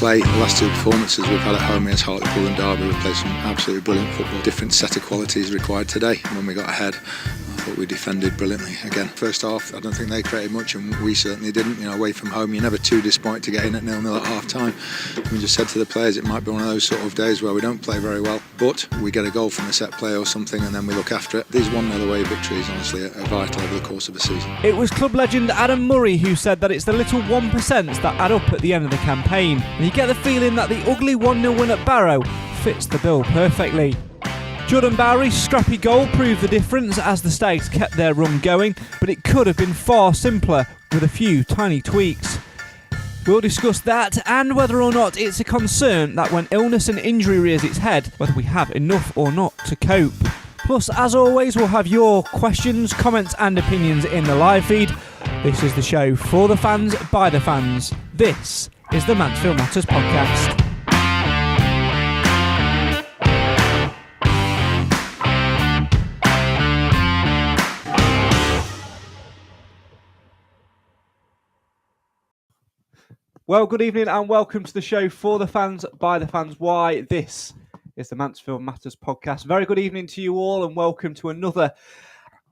play. The last two performances we've had at home against Hartlepool and Derby, we've played some absolutely brilliant football. Different set of qualities required today. When we got ahead, I thought we defended brilliantly. Again, first half, I don't think they created much, and we certainly didn't. You know, away from home, you're never too disappointed to get in at 0-0 at half time. We just said to the players, it might be one of those sort of days where we don't play very well, but we get a goal from a set play or something, and then we look after it. These 1-0 away victories, honestly, are vital over the course of a season. It was club legend Adam Murray who said that it's the little 1% that add up at the end of the campaign, and you get the feeling that the ugly 1-0 win at Barrow fits the bill perfectly. Jordan Bowery's scrappy goal proved the difference as the Stags kept their run going, but it could have been far simpler with a few tiny tweaks. We'll discuss that and whether or not it's a concern that when illness and injury rears its head, whether we have enough or not to cope. Plus, as always, we'll have your questions, comments and opinions in the live feed. This is the show for the fans, by the fans. This is the Mansfield Matters podcast. Well, good evening and welcome to the show for the fans, by the fans. Why? This is the Mansfield Matters podcast. Very good evening to you all and welcome to another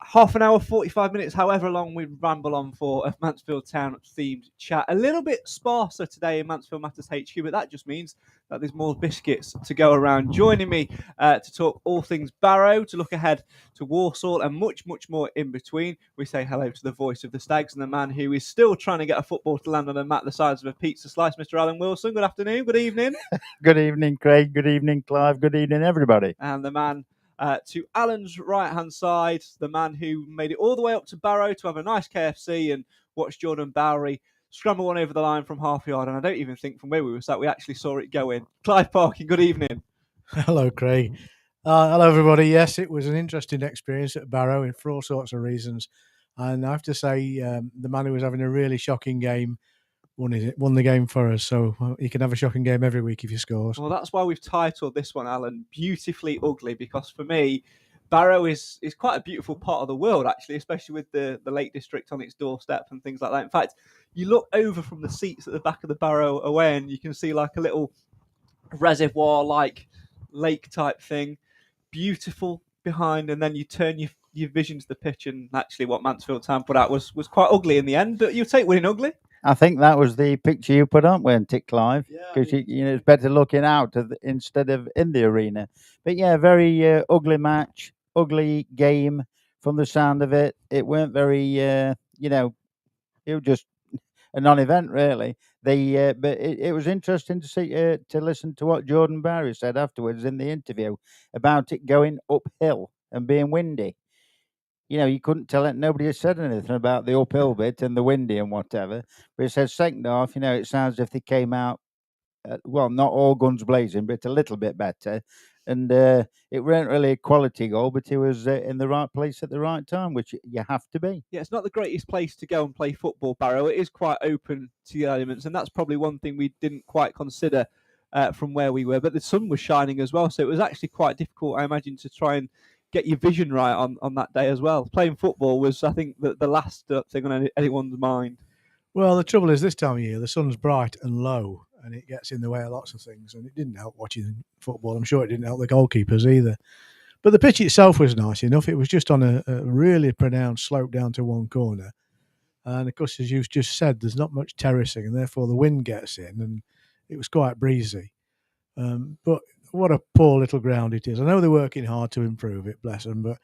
half an hour, 45 minutes, however long we ramble on for a Mansfield Town themed chat. A little bit sparser today in Mansfield Matters HQ, but that just means that there's more biscuits to go around. Joining me to talk all things Barrow, to look ahead to Walsall and much, much more in between. We say hello to the voice of the Stags and the man who is still trying to get a football to land on a mat the size of a pizza slice, Mr. Alan Wilson. Good afternoon, good evening. Good evening, Craig. Good evening, Clive. Good evening, everybody. And the man to Alan's right-hand side, the man who made it all the way up to Barrow to have a nice KFC and watch Jordan Bowery scramble one over the line from half yard. And I don't even think from where we were sat, we actually saw it go in. Clive Parkin, good evening. Hello, Craig. Hello, everybody. Yes, it was an interesting experience at Barrow for all sorts of reasons. And I have to say, the man who was having a really shocking game won the game for us. So he can have a shocking game every week if he scores. Well, that's why we've titled this one, Alan, Beautifully Ugly, because for me, Barrow is quite a beautiful part of the world, actually, especially with the Lake District on its doorstep and things like that. In fact, you look over from the seats at the back of the Barrow away and you can see like a little reservoir-like lake type thing, beautiful behind, and then you turn your vision to the pitch, and actually what Mansfield Town put out was quite ugly in the end, but you take winning ugly. I think that was the picture you put on, weren't it, Clive? Because it's better looking out instead of in the arena. But yeah, very ugly match, ugly game from the sound of it. It weren't very, it was just a non-event really. But it was interesting to see, to listen to what Jordan Barrow said afterwards in the interview about it going uphill and being windy. You couldn't tell it. Nobody had said anything about the uphill bit and the windy and whatever. But it said second half, it sounds as if they came out, not all guns blazing, but a little bit better. And it weren't really a quality goal, but it was in the right place at the right time, which you have to be. Yeah, it's not the greatest place to go and play football, Barrow. It is quite open to the elements, and that's probably one thing we didn't quite consider from where we were. But the sun was shining as well, so it was actually quite difficult, I imagine, to try and get your vision right on that day as well. Playing football was, I think, the last thing on anyone's mind. Well, the trouble is this time of year, the sun's bright and low, and it gets in the way of lots of things, and it didn't help watching football. I'm sure it didn't help the goalkeepers either. But the pitch itself was nice enough. It was just on a really pronounced slope down to one corner. And, of course, as you've just said, there's not much terracing, and therefore the wind gets in, and it was quite breezy. But what a poor little ground it is. I know they're working hard to improve it, bless them, but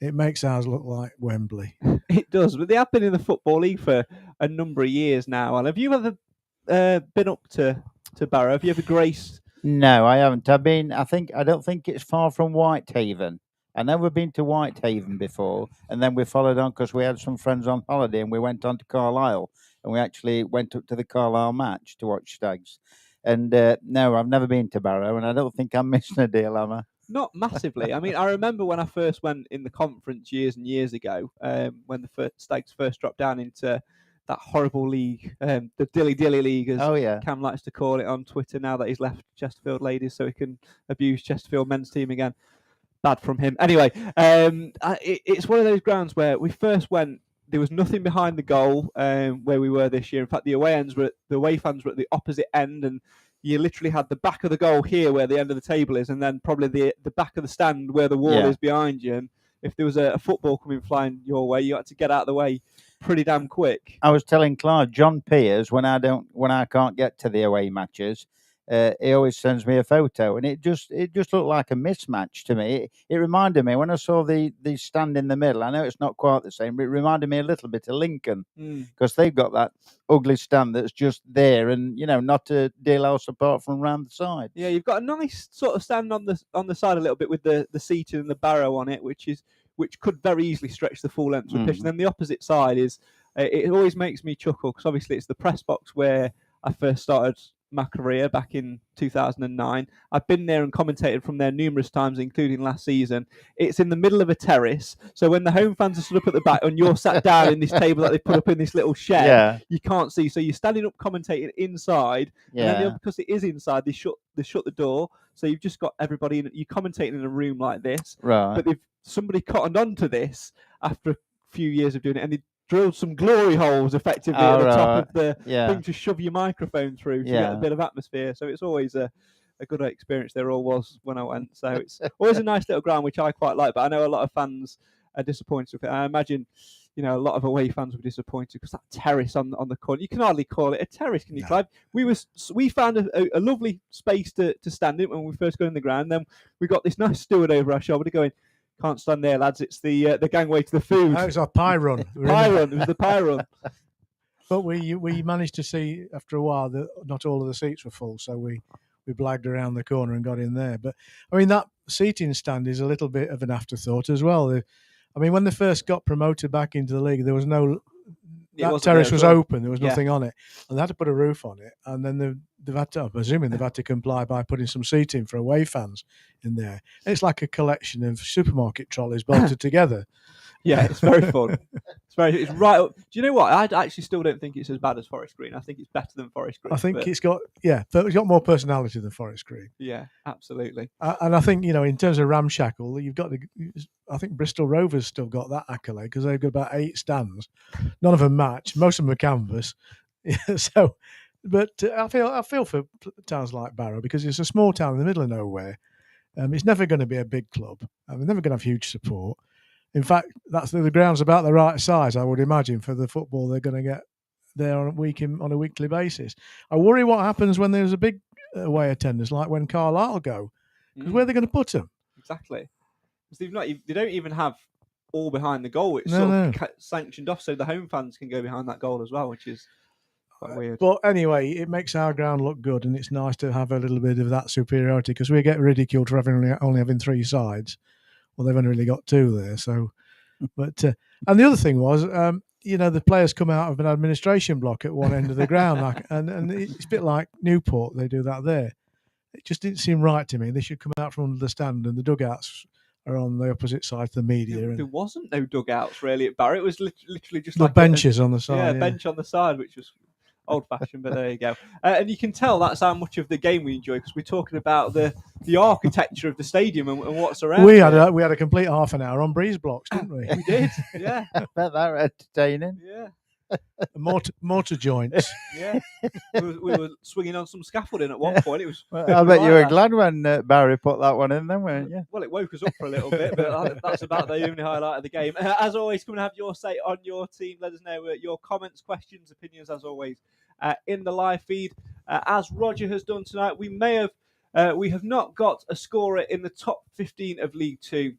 it makes ours look like Wembley. It does, but they have been in the Football League for a number of years now. And have you ever been up to Barrow? Have you ever graced? No, I haven't. I don't think it's far from Whitehaven. I've never been to Whitehaven before. And then we followed on because we had some friends on holiday and we went on to Carlisle. And we actually went up to the Carlisle match to watch Stags. And no, I've never been to Barrow, and I don't think I'm missing a deal, am I? Not massively. I mean, I remember when I first went in the conference years and years ago, when the Stags first dropped down into that horrible league, the Dilly Dilly League, as Cam likes to call it on Twitter now that he's left Chesterfield Ladies so he can abuse Chesterfield men's team again. Bad from him. Anyway, it's one of those grounds where we first went, there was nothing behind the goal where we were this year. In fact, the away fans were at the opposite end, and you literally had the back of the goal here where the end of the table is, and then probably the back of the stand where the wall is behind you. And if there was a football coming flying your way, you had to get out of the way pretty damn quick. I was telling Clive, John Peers, when I can't get to the away matches, he always sends me a photo, and it just looked like a mismatch to me. It reminded me when I saw the stand in the middle. I know it's not quite the same, but it reminded me a little bit of Lincoln, because they've got that ugly stand that's just there, and not a deal else apart from round the side. Yeah, you've got a nice sort of stand on the side a little bit with the seating and the Barrow on it, which could very easily stretch the full length of the pitch. And then the opposite side is, it always makes me chuckle, because obviously it's the press box where I first started my career back in 2009. I've been there and commentated from there numerous times, including last season. It's in the middle of a terrace, so when the home fans are stood up at the back and you're sat down in this table that they put up in this little shed, you can't see. So you're standing up commentating inside, and then because it is inside, they shut the door. So you've just got everybody in. You're commentating in a room like this, right? But somebody cottoned onto this after a few years of doing it, and they drilled some glory holes effectively at the top of the thing to shove your microphone through to get a bit of atmosphere. So it's always a good experience. There all was when I went. So it's always a nice little ground, which I quite like. But I know a lot of fans are disappointed with it. I imagine, a lot of away fans were disappointed because that terrace on the corner, you can hardly call it a terrace, can you, Clive? We found a lovely space to stand in when we first got in the ground. Then we got this nice steward over our shoulder going, "Can't stand there, lads. It's the gangway to the food." No, it's our pie run. It was the pie run. But we managed to see after a while that not all of the seats were full, so we blagged around the corner and got in there. But I mean, that seating stand is a little bit of an afterthought as well. I mean, when they first got promoted back into the league, there was no. That terrace was open. There was nothing on it, and they had to put a roof on it. And then they've had to, I'm presuming they've had to comply by putting some seating for away fans in there. It's like a collection of supermarket trolleys bolted together. Yeah, it's very fun. It's right up. Do you know what? I actually still don't think it's as bad as Forest Green. I think it's better than Forest Green. I think it's got more personality than Forest Green. Yeah, absolutely. And I think, in terms of ramshackle, I think Bristol Rovers still got that accolade because they've got about 8 stands. None of them match. Most of them are canvas. So, but I feel for towns like Barrow because it's a small town in the middle of nowhere. It's never going to be a big club. They're never going to have huge support. In fact, the ground's about the right size, I would imagine, for the football they're going to get there on a weekly basis. I worry what happens when there's a big away attendance, like when Carlisle go, because where are they going to put them? Exactly. Because they don't even have all behind the goal. It's sanctioned off so the home fans can go behind that goal as well, which is quite weird. But anyway, it makes our ground look good, and it's nice to have a little bit of that superiority because we get ridiculed for only having 3 sides. Well, they've only really got 2 there. So, but and the other thing was, the players come out of an administration block at one end of the ground, and it's a bit like Newport. They do that there. It just didn't seem right to me. They should come out from under the stand, and the dugouts are on the opposite side to the media. There wasn't no dugouts really at Barrow. It was literally just the benches on the side. Yeah, bench on the side, which was old-fashioned, but there you go. And you can tell that's how much of the game we enjoy because we're talking about the architecture of the stadium and what's around. We had a complete half an hour on breeze blocks, didn't we? We did, yeah. I bet that were entertaining. Yeah. Mortar joints. Yeah. We were swinging on some scaffolding at one point. It was. I bet you were glad when Barry put that one in, then, weren't you? Well, it woke us up for a little bit, but that's about the only highlight of the game. As always, come and have your say on your team. Let us know your comments, questions, opinions, as always, in the live feed. As Roger has done tonight, we have not got a scorer in the top 15 of League Two.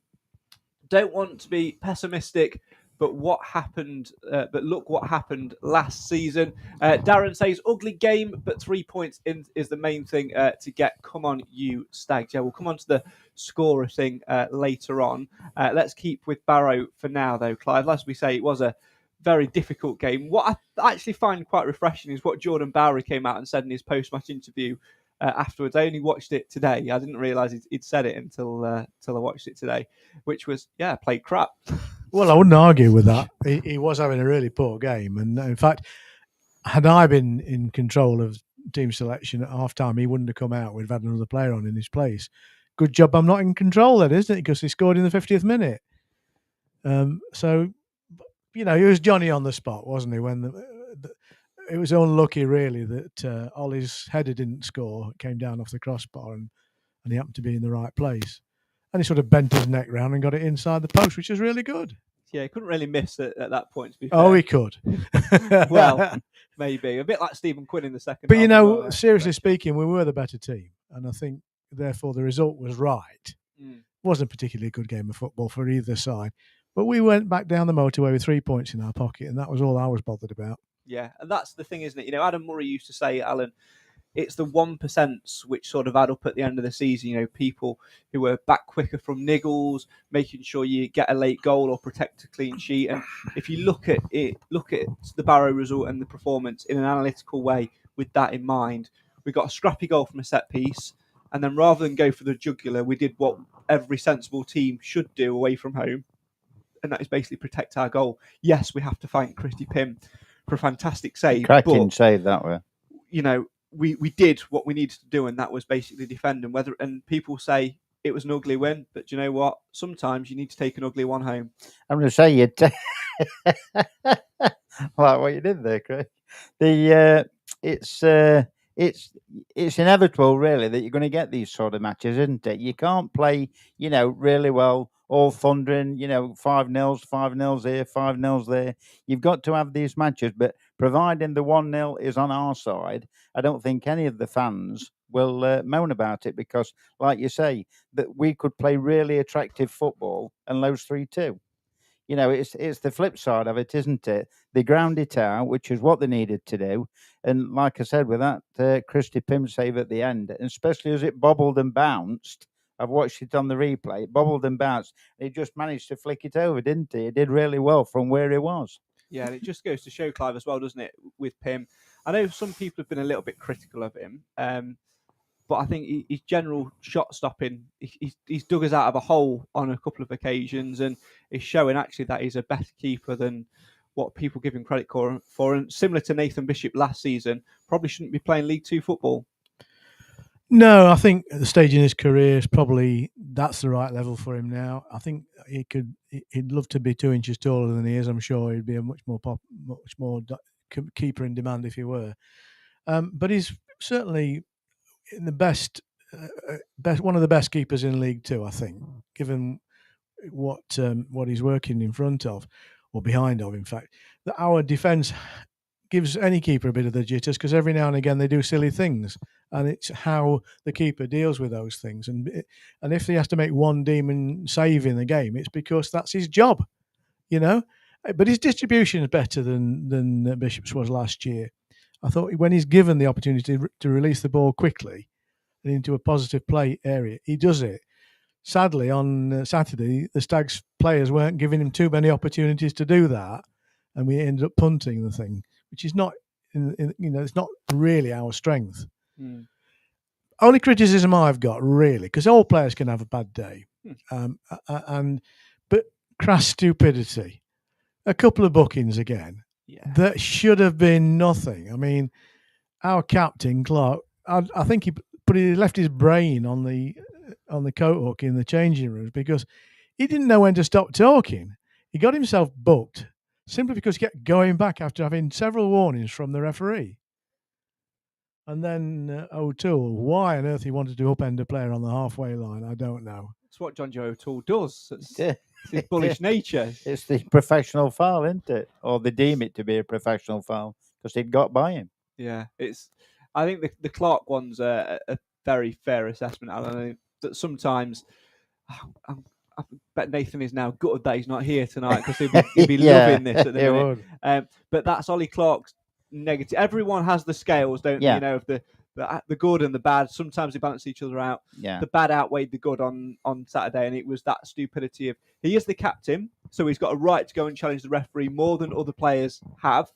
Don't want to be pessimistic. But what happened? But look what happened last season. Darren says, ugly game, but 3 points is the main thing to get. Come on, you Stags. Yeah, we'll come on to the scorer thing later on. Let's keep with Barrow for now, though, Clive. As we say, it was a very difficult game. What I actually find quite refreshing is what Jordan Bowery came out and said in his post-match interview afterwards. I only watched it today. I didn't realise he'd said it until I watched it today, which was, played crap. Well, I wouldn't argue with that. He was having a really poor game. And in fact, had I been in control of team selection at half-time, he wouldn't have come out. We'd have had another player on in his place. Good job I'm not in control then, isn't it? Because he scored in the 50th minute. So, he was Johnny on the spot, wasn't he? When it was unlucky, really, that Ollie's header didn't score. It came down off the crossbar, and he happened to be in the right place. And he sort of bent his neck round and got it inside the post, which is really good. Yeah, he couldn't really miss at that point, to be Oh, fair. he could. Well, maybe. A bit like Stephen Quinn in the second But, half. you as know, well, seriously speaking, we were the better team. And I think, therefore, the result was right. Mm. It wasn't a particularly good game of football for either side. But we went back down the motorway with 3 points in our pocket, and that was all I was bothered about. Yeah, and that's the thing, isn't it? You know, Adam Murray used to say, Alan, it's the 1% which sort of add up at the end of the season. You know, people who are back quicker from niggles, making sure you get a late goal or protect a clean sheet. And if you look at the Barrow result and the performance in an analytical way with that in mind, we got a scrappy goal from a set piece. And then rather than go for the jugular, we did what every sensible team should do away from home. And that is basically protect our goal. Yes, we have to thank Christy Pym for a fantastic save. Cracking save that way. You know, we did what we needed to do, and that was basically defend. And people say it was an ugly win, but do you know what? Sometimes you need to take an ugly one home. I'm going to say you like what you did there, Craig. It's inevitable, really, that you're going to get these sort of matches, isn't it? You can't play, really well, all thundering, 5-0, 5-0 here, 5-0 there. You've got to have these matches, but providing the 1-0 is on our side, I don't think any of the fans will moan about it, because, like you say, that we could play really attractive football and lose 3-2. It's the flip side of it, isn't it? They ground it out, which is what they needed to do. And like I said, with that Christy Pym save at the end, and especially as it bobbled and bounced, I've watched it on the replay, it bobbled and bounced. He just managed to flick it over, didn't he? He did really well from where he was. Yeah, and it just goes to show, Clive, as well, doesn't it, with Pym? I know some people have been a little bit critical of him, but I think his general shot stopping, he's dug us out of a hole on a couple of occasions, and is showing actually that he's a better keeper than what people give him credit for. And similar to Nathan Bishop last season, probably shouldn't be playing League Two football. No, I think at the stage in his career, that's the right level for him now. I think he'd love to be 2 inches taller than he is. I'm sure he'd be a much more keeper in demand if he were. But he's certainly in the best one of the best keepers in League Two, I think, given what he's working in front of, or behind of, in fact. That our defence gives any keeper a bit of the jitters, because every now and again they do silly things, and it's how the keeper deals with those things. And if he has to make one demon save in the game, it's because that's his job, But his distribution is better than Bishop's was last year. I thought when he's given the opportunity to release the ball quickly and into a positive play area, he does it. Sadly, on Saturday, the Stags players weren't giving him too many opportunities to do that, and we ended up punting the thing, which is not, it's not really our strength. Mm. Only criticism I've got, really, because all players can have a bad day, but crass stupidity. A couple of bookings again. Yeah. That should have been nothing. I mean, our captain Clark, I think he left his brain on the coat hook in the changing rooms, because he didn't know when to stop talking. He got himself booked simply because he kept going back after having several warnings from the referee. And then O'Toole, why on earth he wanted to upend a player on the halfway line, I don't know. It's what John Joe O'Toole does. It's his bullish nature. It's the professional foul, isn't it? Or they deem it to be a professional foul because he'd got by him. Yeah, I think the Clark one's a very fair assessment, Alan. I think that sometimes I bet Nathan is now gutted that he's not here tonight, because he'd be loving this at the minute. But that's Ollie Clark's negative. Everyone has the scales, don't they? Of the good and the bad. Sometimes they balance each other out. Yeah. The bad outweighed the good on Saturday, and it was that stupidity of, he is the captain, so he's got a right to go and challenge the referee more than other players have,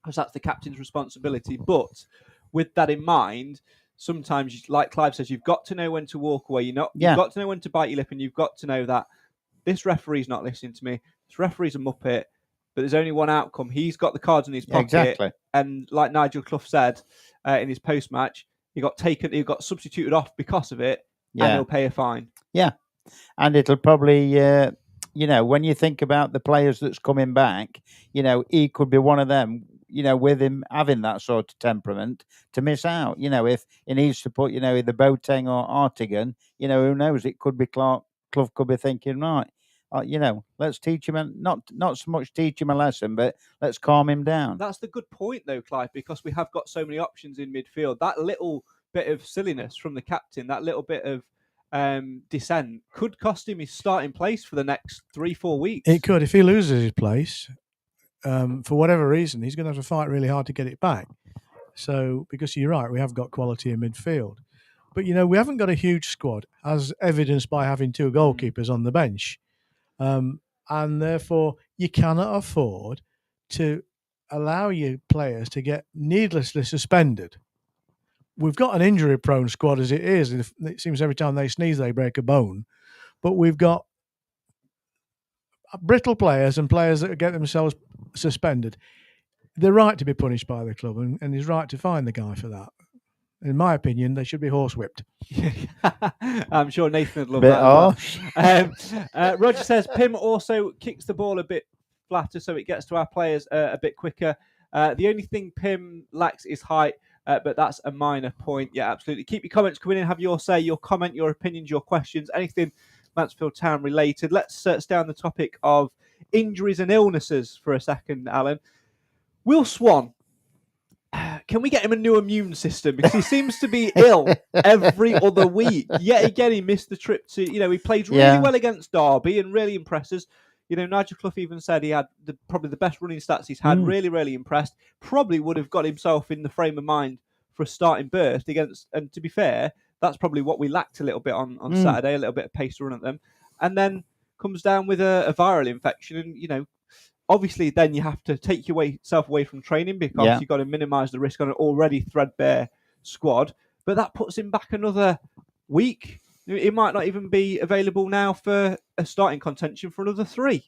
because that's the captain's responsibility. But with that in mind, sometimes, like Clive says, you've got to know when to walk away. You've got to know when to bite your lip, and you've got to know that this referee's not listening to me. This referee's a muppet, but there's only one outcome. He's got the cards in his pocket. Exactly. And like Nigel Clough said in his post-match, he got substituted off because of it, and he'll pay a fine. Yeah. And it'll probably, when you think about the players that's coming back, he could be one of them, with him having that sort of temperament, to miss out. If he needs to put, either Boateng or Artigan, who knows? It could be Clough could be thinking, right, let's teach him, not so much teach him a lesson, but let's calm him down. That's the good point, though, Clive, because we have got so many options in midfield. That little bit of silliness from the captain, that little bit of dissent, could cost him his starting place for the next 3-4 weeks. It could. If he loses his place, for whatever reason, he's going to have to fight really hard to get it back. So, because you're right, we have got quality in midfield. But, we haven't got a huge squad, as evidenced by having 2 goalkeepers on the bench. And therefore, you cannot afford to allow your players to get needlessly suspended. We've got an injury-prone squad as it is. It seems every time they sneeze, they break a bone. But we've got brittle players and players that get themselves suspended. They're right to be punished by the club, and he's right to fine the guy for that. In my opinion, they should be horsewhipped. I'm sure Nathan would love Bit that. Well. Roger says Pim also kicks the ball a bit flatter, so it gets to our players a bit quicker. The only thing Pim lacks is height, but that's a minor point. Yeah, absolutely. Keep your comments coming in. Have your say, your comment, your opinions, your questions, anything Mansfield Town related. Let's stay on the topic of injuries and illnesses for a second, Alan. Will Swan, can we get him a new immune system? Because he seems to be ill every other week. Yet again, he missed the trip to, he played really well against Derby and really impresses. Nigel Clough even said he had probably the best running stats he's had. Really, really impressed. Probably would have got himself in the frame of mind for a starting berth against, and to be fair, that's probably what we lacked a little bit on Saturday, a little bit of pace to run at them. And then comes down with a viral infection. And, obviously then you have to take yourself away from training because you've got to minimise the risk on an already threadbare squad. But that puts him back another week. He might not even be available now for a starting contention for another 3.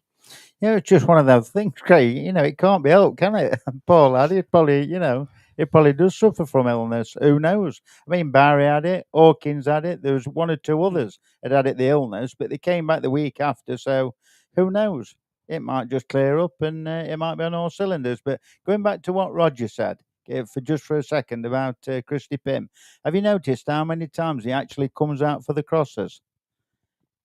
Yeah, it's just one of those things, Craig. It can't be helped, can it? Poor lad, he probably does suffer from illness. Who knows? I mean, Barry had it, Hawkins had it. There was 1 or 2 others that had it, the illness, but they came back the week after. So who knows? It might just clear up and it might be on all cylinders. But going back to what Roger said, for a second about Christy Pym, have you noticed how many times he actually comes out for the crosses?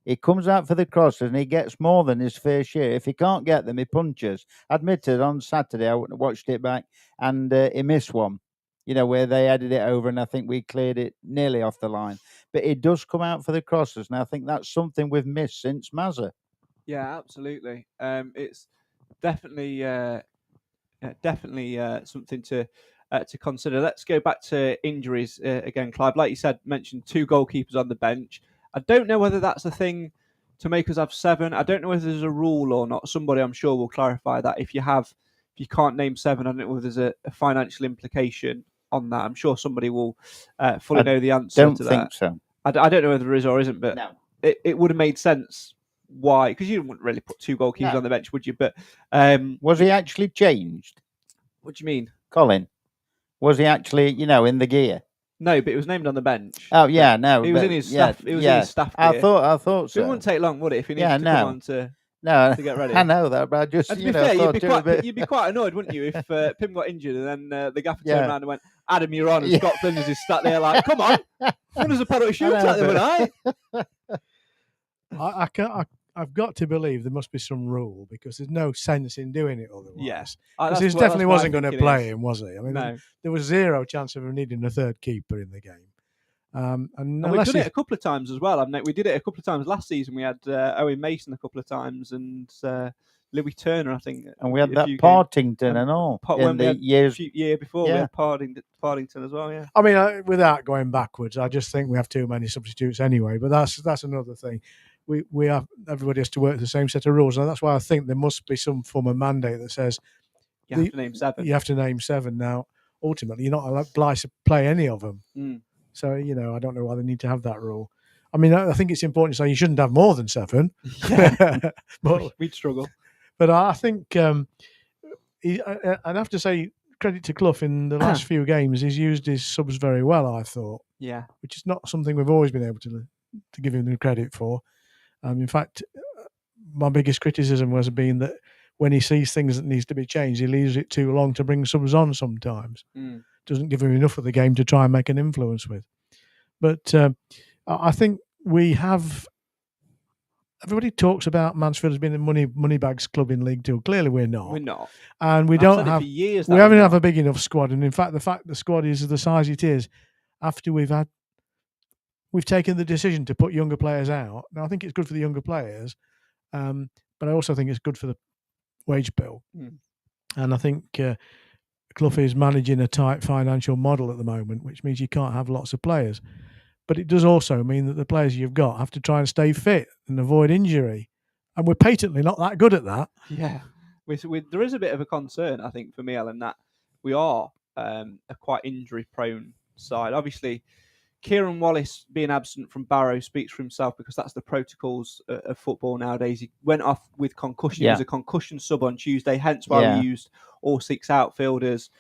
He comes out for the crosses and he gets more than his fair share. If he can't get them, he punches. Admitted on Saturday, I watched it back, and he missed one, where they headed it over, and I think we cleared it nearly off the line. But he does come out for the crosses, and I think that's something we've missed since Mazza. Yeah, absolutely. It's definitely something to consider. Let's go back to injuries again, Clive. Like you said, mentioned 2 goalkeepers on the bench. I don't know whether that's a thing to make us have 7. I don't know whether there's a rule or not. Somebody, I'm sure, will clarify that. If you can't name 7, I don't know whether there's a financial implication on that. I'm sure somebody will fully know the answer to that. I don't think so. I don't know whether there is or isn't, but no. It would have made sense. Why? Because you wouldn't really put 2 goalkeepers on the bench, would you? But was he actually changed? What do you mean, Colin? Was he actually, in the gear? No, but he was named on the bench. Oh yeah, no, he was in his staff. He was in his staff gear. I thought so. It wouldn't take long, would it? If he needed to come on to get ready. I know that, but I just, and to be fair, you'd be quite annoyed, wouldn't you, if Pim got injured and then the gaffer turned around and went, "Adam, you're on," and Scott Flinders is sat there like, "Come on, run as a penalty shootout, then, would I?" I've got to believe there must be some rule because there's no sense in doing it otherwise. Yes, because he definitely wasn't going to play him, was he? I mean, there was 0 chance of him needing a 3rd keeper in the game. And we've done it a couple of times as well. We did it a couple of times last season. We had Owen Mason a couple of times and Louis Turner, I think. And we had that Partington and all in the year before. We had Partington as well. Yeah. I mean, without going backwards, I just think we have too many substitutes anyway. But that's another thing. We have, everybody has to work the same set of rules, and that's why I think there must be some form of mandate that says you have to name 7. You have to name 7 now. Ultimately, you're not obliged to play any of them. So I don't know why they need to have that rule. I mean, I think it's important to say you shouldn't have more than 7. But we'd struggle. But I think I'd have to say credit to Clough in the last few games. He's used his subs very well, I thought. Yeah, which is not something we've always been able to give him the credit for. In fact, my biggest criticism was being that when he sees things that needs to be changed, he leaves it too long to bring subs on sometimes. Doesn't give him enough of the game to try and make an influence with. But I think we have... Everybody talks about Mansfield as being a money bags club in League Two. Clearly, we're not. We're not. And we I've don't said it have... for years we that haven't we're have not. a big enough squad. And in fact, the fact the squad is the size it is, after we've taken the decision to put younger players out. Now, I think it's good for the younger players, but I also think it's good for the wage bill. And I think Clough is managing a tight financial model at the moment, which means you can't have lots of players. But it does also mean that the players you've got have to try and stay fit and avoid injury. And we're patently not that good at that. Yeah. There is a bit of a concern, I think, for me, Alan, that we are a quite injury-prone side. Obviously, Kieran Wallace being absent from Barrow speaks for himself, because that's the protocols of football nowadays. He went off with concussion. He was a concussion sub on Tuesday, hence why we used all 6 outfilders.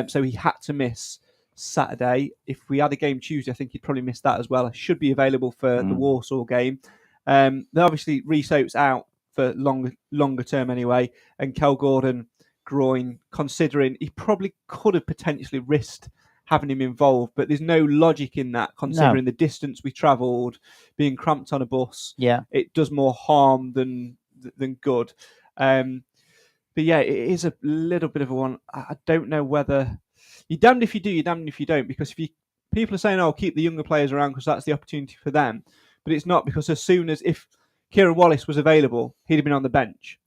So he had to miss Saturday. If we had a game Tuesday, I think he'd probably miss that as well. He should be available for the Walsall game. Then obviously Rhys Oates out for longer term anyway, and Kel Gordon groin, considering he probably could have potentially risked having him involved, but there's no logic in that, considering the distance we travelled, being cramped on a bus. It does more harm than good. But yeah, it is a little bit of a one. I don't know whether you're damned if you do, you're damned if you don't, because people are saying, "Oh, keep the younger players around because that's the opportunity for them," but it's not, because as soon as if Kieran Wallace was available, he'd have been on the bench.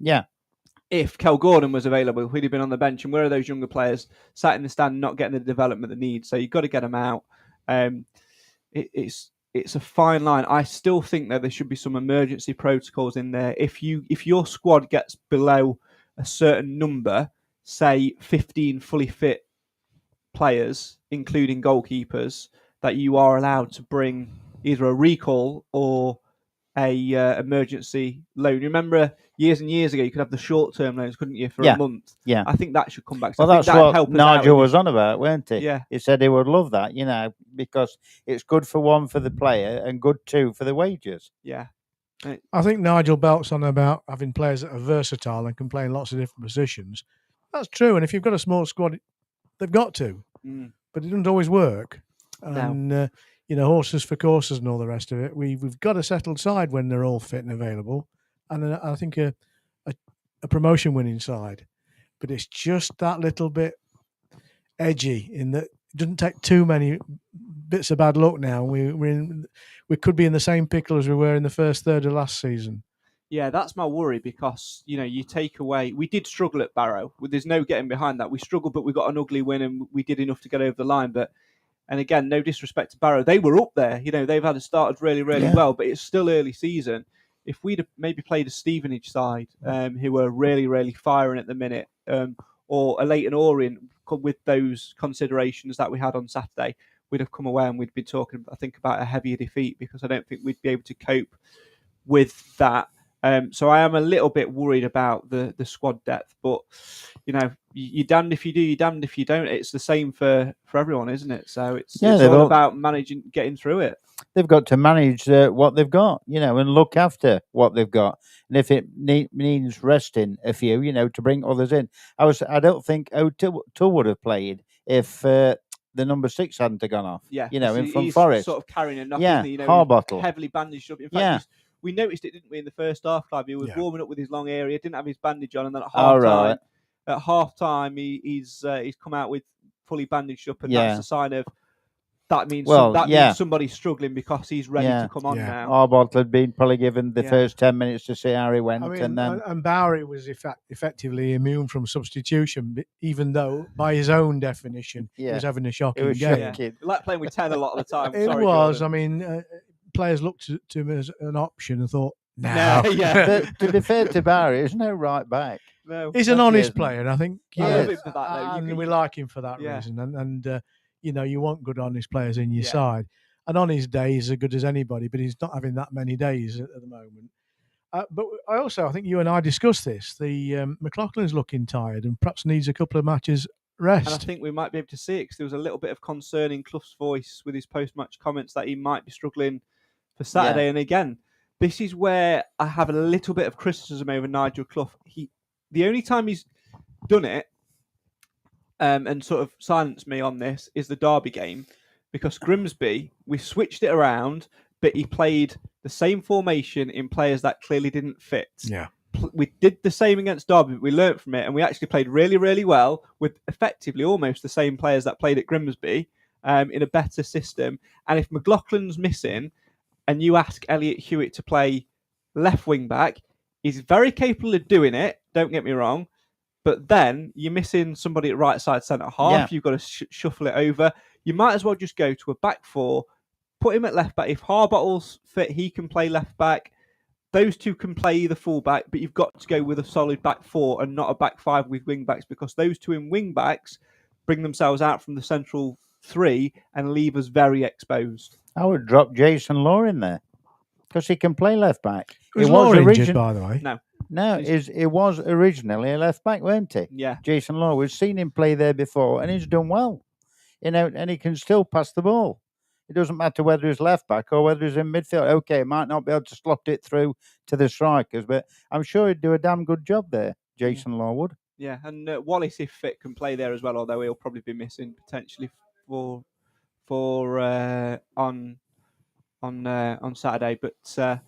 If Kel Gordon was available, he'd have been on the bench. And where are those younger players sat in the stand, not getting the development they need? So you've got to get them out. It's a fine line. I still think that there should be some emergency protocols in there. If your squad gets below a certain number, say 15 fully fit players, including goalkeepers, that you are allowed to bring either a recall or a emergency loan. Remember years and years ago, you could have the short-term loans, couldn't you, for a month? I think that should come back. So Well, that's what Nigel was on about, weren't he? Yeah. He said he would love that, because it's good for one for the player and good too for the wages. Yeah. I think Nigel belts on about having players that are versatile and can play in lots of different positions. That's true. And if you've got a small squad, they've got to. But it doesn't always work. And, horses for courses and all the rest of it. We've got a settled side when they're all fit and available. And I think a promotion winning side. But it's just that little bit edgy in that it doesn't take too many bits of bad luck now. We could be in the same pickle as we were in the first third of last season. Yeah, that's my worry, because, you take away... We did struggle at Barrow. There's no getting behind that. We struggled, but we got an ugly win and we did enough to get over the line. And again, no disrespect to Barrow. They were up there. They've started really, really well, but it's still early season. If we'd have maybe played a Stevenage side who were really, really firing at the minute, or a Leighton Orient with those considerations that we had on Saturday, we'd have come away and we'd be talking, I think, about a heavier defeat, because I don't think we'd be able to cope with that. So I am a little bit worried about the squad depth, but you're damned if you do, you're damned if you don't. It's the same for everyone, isn't it? So it's all about managing, getting through it. They've got to manage what they've got, and look after what they've got. And if it means resting a few, to bring others in. I don't think O'Toole would have played if the number 6 hadn't have gone off. Yeah, in from he's Forest. sort of carrying a knock. Harbottle. Heavily bandaged up. In fact, we noticed it, didn't we, in the first half, Clive? He was warming up with his long area, didn't have his bandage on, and then at half time, he's come out with fully bandaged up, and that's a sign of that means somebody's struggling, because he's ready to come on now. Harbottle had been probably given the first 10 minutes to see how he went, and Bowery was effectively immune from substitution, even though by his own definition he was having a shocking game. Like playing with 10 a lot of the time. It was. Jordan. I mean, players looked to him as an option and thought, no. But to be fair to Barry, there's no right back. No, he's an honest player, and I think and we like him for that reason. And you want good, honest players in your side. And on his day, he's as good as anybody, but he's not having that many days at the moment. But I think you and I discussed this. The McLaughlin's looking tired and perhaps needs a couple of matches rest. And I think we might be able to see it, because there was a little bit of concern in Clough's voice with his post-match comments that he might be struggling for Saturday. And again, this is where I have a little bit of criticism over Nigel Clough. the only time he's done it and sort of silenced me on this is the Derby game, because Grimsby, we switched it around, but he played the same formation in players that clearly didn't fit. Yeah. We did the same against Derby, but we learnt from it, and we actually played really, really well with effectively almost the same players that played at Grimsby in a better system. And if McLaughlin's missing, and you ask Elliot Hewitt to play left wing back, he's very capable of doing it, don't get me wrong, but then you're missing somebody at right side centre half. You've got to shuffle it over. You might as well just go to a back four, put him at left back. If Harbottle's fit, he can play left back. Those two can play the full back, but you've got to go with a solid back four and not a back five with wing backs, because those two in wing backs bring themselves out from the central three and leave us very exposed. I would drop Jason Law in there because he can play left back. Was Law injured, by the way? No, it was originally a left back, weren't he? Yeah. Jason Law. We've seen him play there before, and he's done well. And he can still pass the ball. It doesn't matter whether he's left back or whether he's in midfield. Okay, he might not be able to slot it through to the strikers, but I'm sure he'd do a damn good job there, Jason Law would. Yeah, and Wallace, if fit, can play there as well, although he'll probably be missing potentially for on Saturday. But I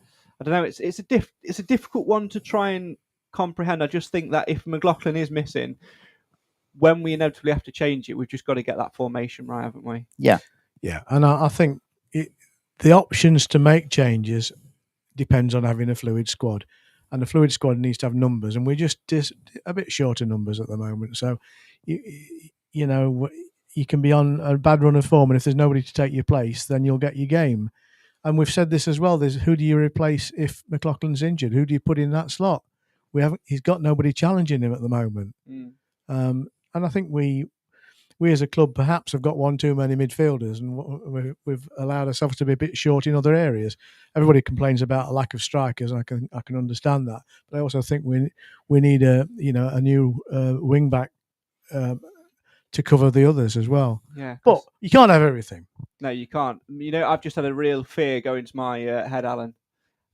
don't know. It's a difficult one to try and comprehend. I just think that if McLaughlin is missing, when we inevitably have to change it, we've just got to get that formation right, haven't we? Yeah. Yeah, and I think the options to make changes depends on having a fluid squad, and the fluid squad needs to have numbers, and we're just a bit short of numbers at the moment. So, you know, you can be on a bad run of form, and if there's nobody to take your place, then you'll get your game. And we've said this as well. There's who do you replace if McLaughlin's injured? Who do you put in that slot? He's got nobody challenging him at the moment. And I think we as a club perhaps have got one too many midfielders, and we've allowed ourselves to be a bit short in other areas. Everybody complains about a lack of strikers, and I can understand that. But I also think we need a new wing back to cover the others as well. Yeah, but you can't have everything. No, you can't. You know, I've just had a real fear go into my head, Alan,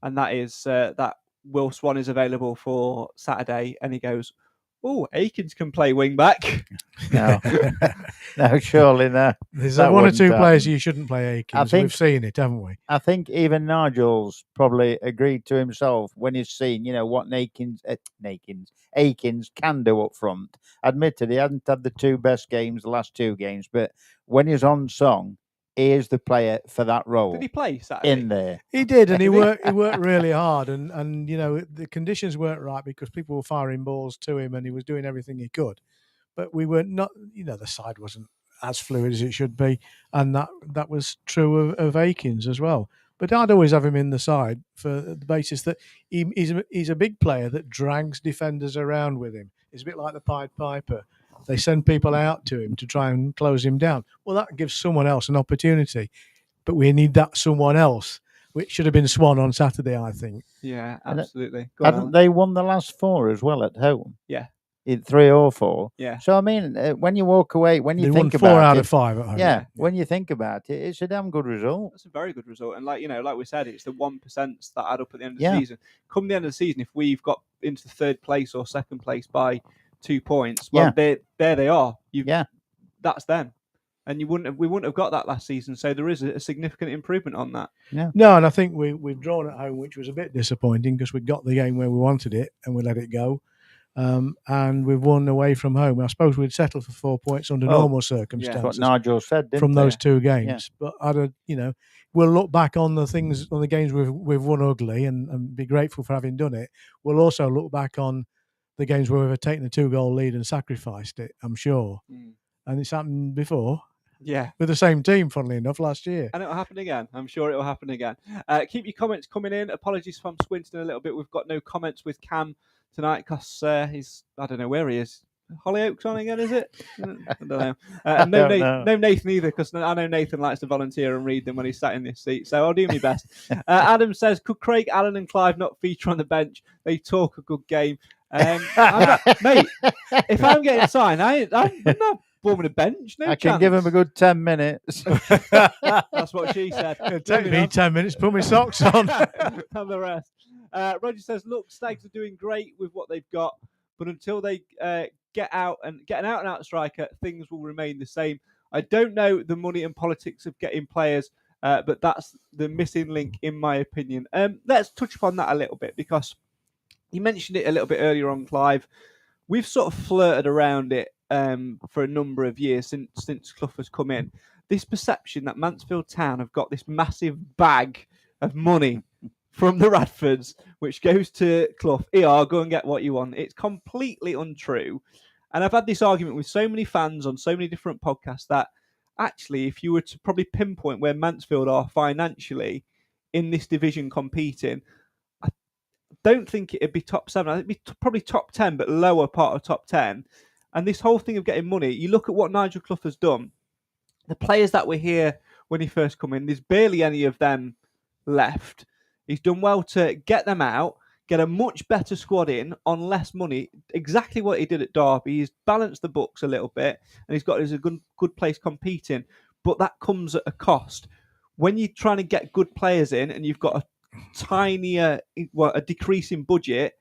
and that is that Will Swan is available for Saturday, and he goes, "Oh, Akins can play wing back." No, no, surely no. There's one or two players you shouldn't play Akins. We've seen it, haven't we? I think even Nigel's probably agreed to himself when he's seen, what Akins can do up front. Admitted he hadn't had the two best games, the last two games, but when he's on song, he is the player for that role. Did he play Saturday? In there? He did, and he worked really hard, and the conditions weren't right because people were firing balls to him, and he was doing everything he could. But we were not, the side wasn't as fluid as it should be, and that was true of Akins as well. But I'd always have him in the side for the basis that he's a big player that drags defenders around with him. It's a bit like the Pied Piper. They send people out to him to try and close him down. Well, that gives someone else an opportunity. But we need that someone else, which should have been Swan on Saturday, I think. Yeah, absolutely. Hadn't they won the last four as well at home? Yeah. In 3 or 4. Yeah. So, I mean, when you walk away, when you think about it... They won 4 out of 5 at home. Yeah, when you think about it, it's a damn good result. That's a very good result. And like we said, it's the 1% that add up at the end of the season. Come the end of the season, if we've got into the 3rd place or 2nd place by 2 points, well, there they are. That's them. And we wouldn't have got that last season. So there is a significant improvement on that. Yeah. No, and I think we've drawn at home, which was a bit disappointing because we got the game where we wanted it and we let it go. And we've won away from home. I suppose we'd settle for 4 points under normal circumstances. That's what Nigel said, from those 2 games. Yeah. But we'll look back on the games we've won ugly and be grateful for having done it. We'll also look back on the games where we've taken a 2-goal lead and sacrificed it, I'm sure. And it's happened before. Yeah. With the same team, funnily enough, last year. And it'll happen again. I'm sure it'll happen again. Keep your comments coming in. Apologies if I'm squinting a little bit. We've got no comments with Cam tonight because I don't know where he is. Hollyoaks on again, is it? I don't know. No Nathan either, because I know Nathan likes to volunteer and read them when he's sat in this seat. So I'll do my best. Adam says, could Craig, Allen and Clive not feature on the bench? They talk a good game. Mate, if I'm getting signed, I'm not forming a bench. No I chance. can give him a good 10 minutes. That's what she said. It'll take me 10 minutes, put my socks on. And the rest. Roger says, look, Stags are doing great with what they've got, But until they get an out-and-out striker, things will remain the same. I don't know the money and politics of getting players, but that's the missing link, in my opinion. Let's touch upon that a little bit, because you mentioned it a little bit earlier on, Clive. We've sort of flirted around it for a number of years since Clough has come in. This perception that Mansfield Town have got this massive bag of money from the Radfords, which goes to Clough. Here, go and get what you want. It's completely untrue. And I've had this argument with so many fans on so many different podcasts that actually, if you were to probably pinpoint where Mansfield are financially in this division competing, I don't think it'd be top 7. I think it'd be probably top 10, but lower part of top 10. And this whole thing of getting money, you look at what Nigel Clough has done. The players that were here when he first come in, there's barely any of them left. He's done well to get them out, get a much better squad in on less money. Exactly what he did at Derby. He's balanced the books a little bit, and he's got us a good place competing. But that comes at a cost. When you're trying to get good players in, and you've got a decreasing budget,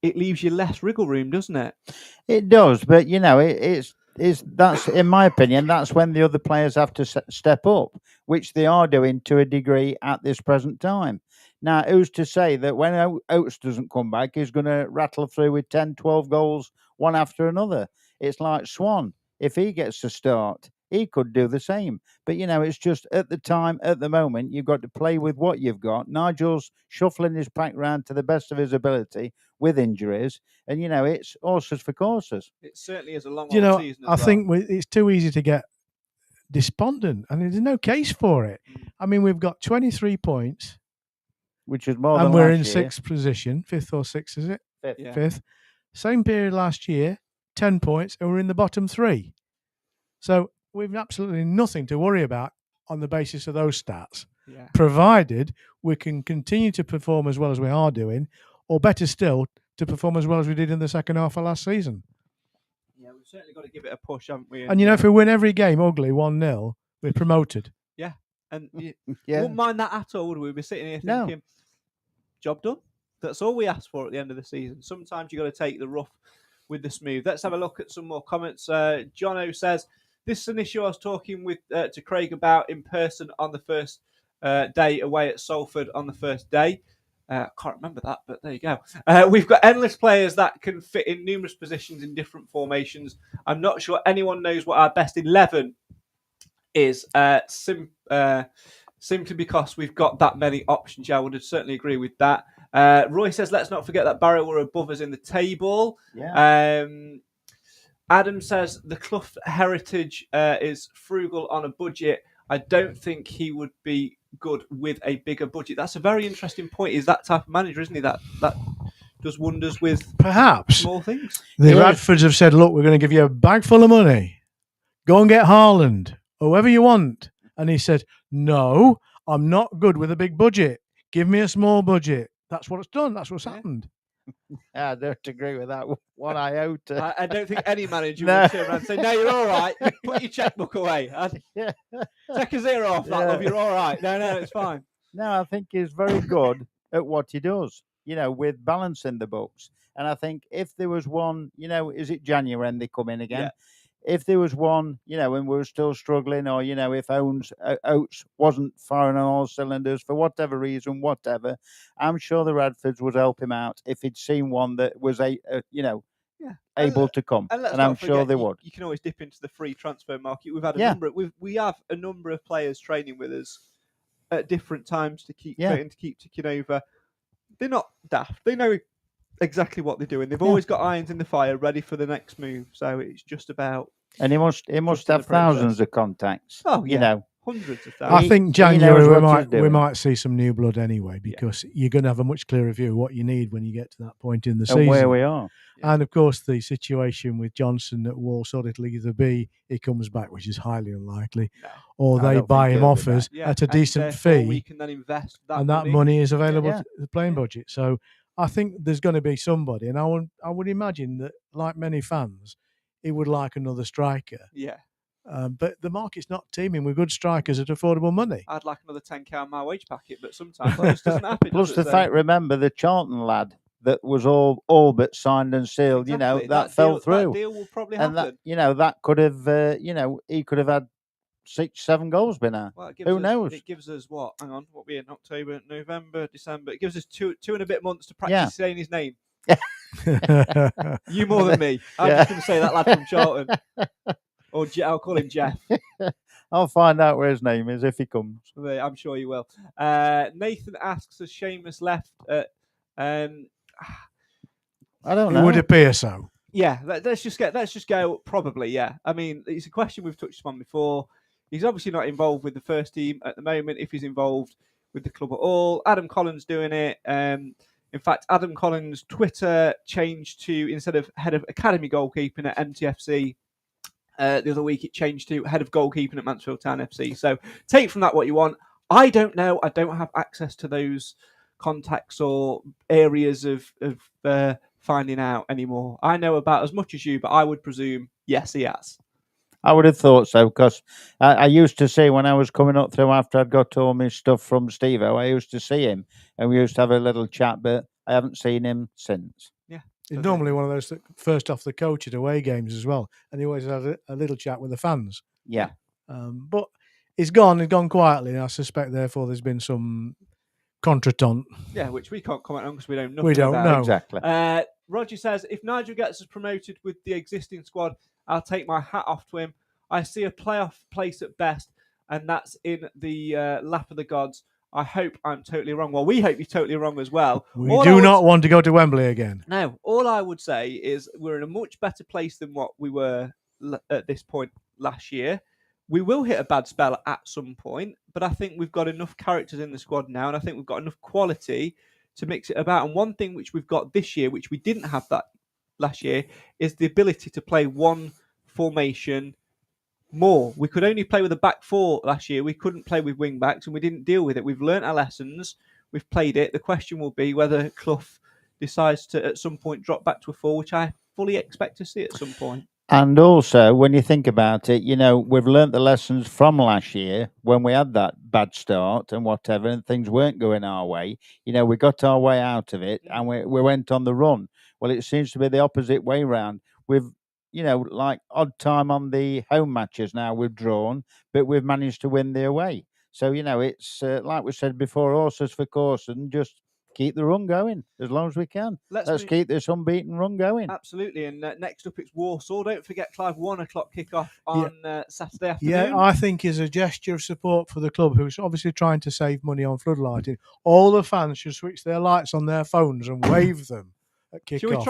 it leaves you less wriggle room, doesn't it? It does, but that's, in my opinion, that's when the other players have to step up, which they are doing to a degree at this present time. Now, who's to say that when Oates doesn't come back, he's going to rattle through with 10, 12 goals, one after another? It's like Swan. If he gets to start, he could do the same. But, it's just at the moment, you've got to play with what you've got. Nigel's shuffling his pack round to the best of his ability with injuries. And, it's horses for courses. It certainly is a long season. I think it's too easy to get despondent, and there's no case for it. I mean, we've got 23 points. Which is more than and we're in last year. 6th position, 5th or 6th, is it? 5th. Yeah. 5th. Same period last year, 10 points, and we're in the bottom 3. So we've absolutely nothing to worry about on the basis of those stats, provided we can continue to perform as well as we are doing, or better still, to perform as well as we did in the second half of last season. Yeah, we've certainly got to give it a push, haven't we? And if we win every game ugly 1-0, we're promoted. Yeah. And we wouldn't mind that at all, would we? We'd be sitting here thinking, job done. That's all we ask for at the end of the season. Sometimes you've got to take the rough with the smooth. Let's have a look at some more comments. Jono says, this is an issue I was talking with to Craig about in person on the first day away at Salford on the first day. I can't remember that, but there you go. We've got endless players that can fit in numerous positions in different formations. I'm not sure anyone knows what our best 11 is, simply because we've got that many options. Yeah, I would certainly agree with that. Roy says, let's not forget that Barrow were above us in the table. Yeah. Adam says, the Clough heritage is frugal on a budget. I don't think he would be good with a bigger budget. That's a very interesting point. He's that type of manager, isn't he? That does wonders with perhaps small things. The Radfords have said, look, we're going to give you a bag full of money. Go and get Haaland, or whoever you want. And he said, no, I'm not good with a big budget. Give me a small budget. That's what it's done. That's what's happened. I don't agree with that one iota. I don't think any manager would turn around and say, no, you're all right. Put your checkbook away. Take a zero off that, love. You're all right. No, it's fine. No, I think he's very good at what he does, with balancing the books. And I think if there was one, is it January when they come in again? Yeah. If there was one, and we were still struggling, or, if Oates wasn't firing on all cylinders for whatever reason, I'm sure the Radfords would help him out if he'd seen one that was, able to come. And I'm sure they would. You can always dip into the free transfer market. We've had we have a number of players training with us at different times to keep ticking over. They're not daft. They know exactly what they're doing. They've always got irons in the fire ready for the next move. So it's just about. And he must have thousands of contacts. Oh, yeah. Hundreds of thousands. I think January we might see some new blood anyway, because you're going to have a much clearer view of what you need when you get to that point in the season. And where we are. Yeah. And of course, the situation with Johnson at Walsall, it'll either be he comes back, which is highly unlikely, or they buy him offers at a decent fee. We can then invest that and money. That money is available to the playing budget. So I think there's going to be somebody, and I would imagine that, like many fans, he would like another striker. Yeah. But the market's not teeming with good strikers at affordable money. I'd like another £10 my wage packet, but sometimes it just doesn't happen. Plus the fact, remember, the Charlton lad that was all but signed and sealed. You know, Exactly. that fell deal, through. That deal will probably And happen. that could have, he could have had 6-7 goals by now. Well, Who knows? It gives us what? Hang on, what we in October, November, December. It gives us two and a bit months to practice saying his name. You more than me. I'm just going to say that lad from Charlton, or I'll call him Jeff. I'll find out where his name is if he comes. I'm sure you will. Nathan asks, has Seamus left? I don't know. It would appear so. Yeah, let's just go. Probably, yeah. I mean, it's a question we've touched upon before. He's obviously not involved with the first team at the moment. If he's involved with the club at all, Adam Collins doing it. In fact, Adam Collins' Twitter changed to, instead of head of academy goalkeeping at MTFC, the other week it changed to head of goalkeeping at Mansfield Town FC. So take from that what you want. I don't know. I don't have access to those contacts or areas of finding out anymore. I know about as much as you, but I would presume, yes, he has. I would have thought so, because I used to see, when I was coming up through after I'd got all my stuff from Steve-O, I used to see him and we used to have a little chat, but I haven't seen him since. Yeah. He's normally one of those that first off the coach at away games as well, and he always has a little chat with the fans. Yeah. But he's gone quietly, and I suspect therefore there's been some contretemps. Yeah, which we can't comment on because we don't know. We don't know. Exactly. Roger says, if Nigel gets us promoted with the existing squad, I'll take my hat off to him. I see a playoff place at best, and that's in the lap of the gods. I hope I'm totally wrong. Well, we hope you're totally wrong as well. We do not want to go to Wembley again. No, all I would say is we're in a much better place than what we were at this point last year. We will hit a bad spell at some point, but I think we've got enough characters in the squad now, and I think we've got enough quality to mix it about. And one thing which we've got this year, which we didn't have that last year, is the ability to play one formation more. We could only play with a back four last year. We couldn't play with wing backs, and we didn't deal with it. We've learnt our lessons. We've played it. The question will be whether Clough decides to, at some point, drop back to a four, which I fully expect to see at some point. And also, when you think about it, we've learnt the lessons from last year when we had that bad start and whatever, and things weren't going our way. We got our way out of it, and we went on the run. Well, it seems to be the opposite way round. We've, like odd time on the home matches now we've drawn, but we've managed to win the away. So, it's like we said before, horses for course, and just keep the run going as long as we can. Let's keep this unbeaten run going. Absolutely. And next up, it's Walsall. Don't forget, Clive, 1 o'clock kickoff on Saturday afternoon. Yeah, I think is a gesture of support for the club, who's obviously trying to save money on floodlighting. All the fans should switch their lights on their phones and wave them at kickoff. Should we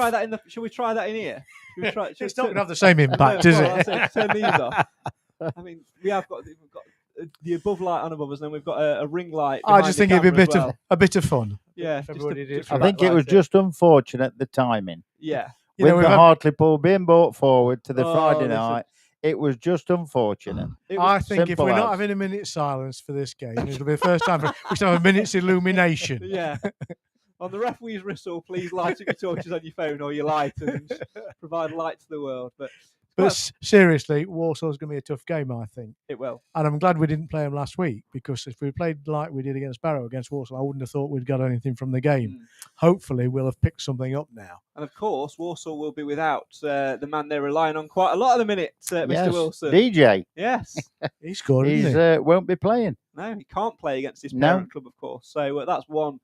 try that in here? It's not going to have the same impact, is it? Turn these off. I mean, we've got the above light on above us, and then we've got a ring light. I just think it'd be a bit of fun. Yeah, I think it was just unfortunate, the timing. Yeah. With the Hartlepool being brought forward to the Friday night, it was just unfortunate. I think if we're not having a minute's silence for this game, it'll be the first time we should have a minute's illumination. Yeah. On the referee's whistle, please light up your torches on your phone or your lighter and provide light to the world. But seriously, Walsall's going to be a tough game, I think. It will. And I'm glad we didn't play them last week, because if we played like we did against Barrow, against Walsall, I wouldn't have thought we'd got anything from the game. Hopefully, we'll have picked something up now. And of course, Walsall will be without the man they're relying on quite a lot of the minutes, Mr. Wilson. DJ. Yes. He scored, He won't be playing. No, he can't play against his parent club, of course. So that's one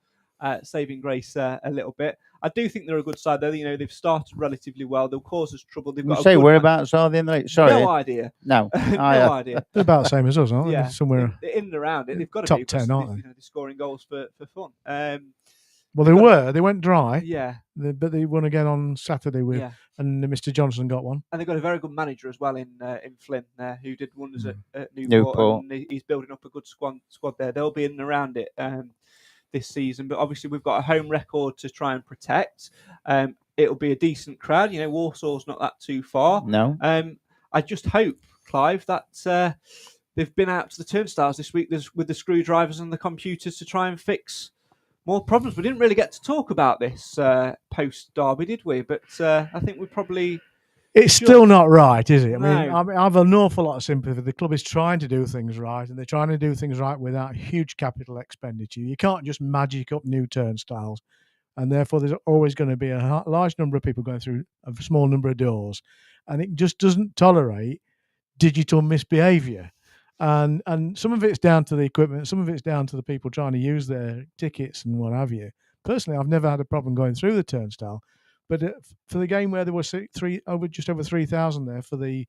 saving grace a little bit. I do think they're a good side, though. They've started relatively well. They'll cause us trouble. They've got say whereabouts are they in the league? Sorry, no idea. No, no idea. They're about the same as us, aren't they? Yeah, somewhere in and around it. They've got to top be 10, aren't they? They're scoring goals for fun. Well, they were. They went dry. Yeah, but they won again on Saturday and Mr. Johnson got one. And they've got a very good manager as well in Flynn, who did wonders at Newport. And he's building up a good squad there. They'll be in and around it this season, but obviously we've got a home record to try and protect. It'll be a decent crowd. Walsall's not that too far. No. I just hope, Clive, that they've been out to the turnstiles this week with the screwdrivers and the computers to try and fix more problems. We didn't really get to talk about this post-derby, did we? But I think we probably... It's still not right, is it? No. I mean, I have an awful lot of sympathy. The club is trying to do things right, and they're trying to do things right without huge capital expenditure. You can't just magic up new turnstiles. and therefore there's always going to be a large number of people going through a small number of doors, and it just doesn't tolerate digital misbehaviour. And some of it's down to the equipment, some of it's down to the people trying to use their tickets and what have you. Personally, I've never had a problem going through the turnstile, but for the game where there was just over 3,000 there for the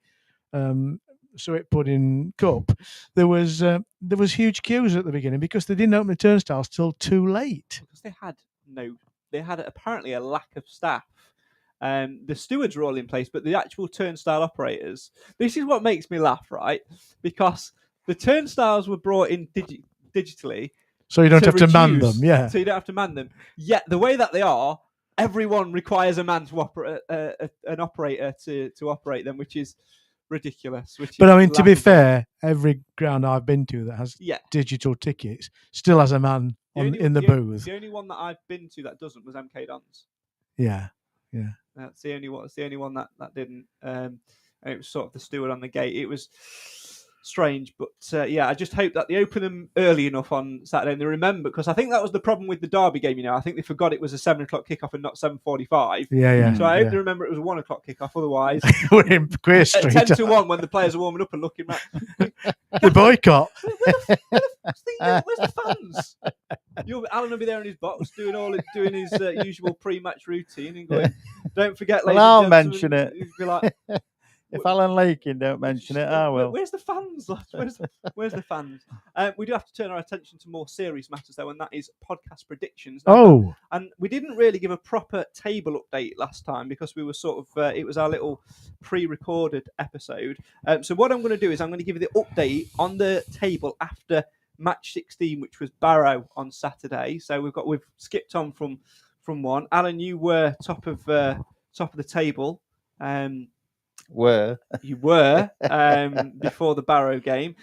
Suet Pudding Cup, there was huge queues at the beginning because they didn't open the turnstiles till too late. Because they had apparently a lack of staff. The stewards were all in place, but the actual turnstile operators. This is what makes me laugh, right? Because the turnstiles were brought in digitally, so you don't have to man them. Yeah, so you don't have to man them. Yet the way that they are, everyone requires a man to operate an operator to operate them, which is ridiculous. But I mean, to be fair, every ground I've been to that has digital tickets still has a man in the booth. The only one that I've been to that doesn't was MK Dons. Yeah. That's the only one. It's the only one that didn't. And it was sort of the steward on the gate. It was strange, but I just hope that they open them early enough on Saturday and they remember, because I think that was the problem with the Derby game. I think they forgot it was a 7:00 kickoff and not 7:45. Yeah. So I hope they remember it was a 1:00 kickoff. Otherwise, we're in Queer Street 10-1 when the players are warming up and looking back. The boycott. Where's the fans? Alan will be there in his box doing his usual pre-match routine and going, "Don't forget, ladies I'll and mention it." it. Be like, if Alan Lakin don't mention it, I will. Where's the fans? Where's the fans? We do have to turn our attention to more serious matters, though, and that is podcast predictions. And we didn't really give a proper table update last time because we were sort of, it was our little pre-recorded episode. So what I'm going to do is I'm going to give you the update on the table after match 16, which was Barrow on Saturday. So we've skipped on from one. Alan, you were top of the table. You were before the Barrow game.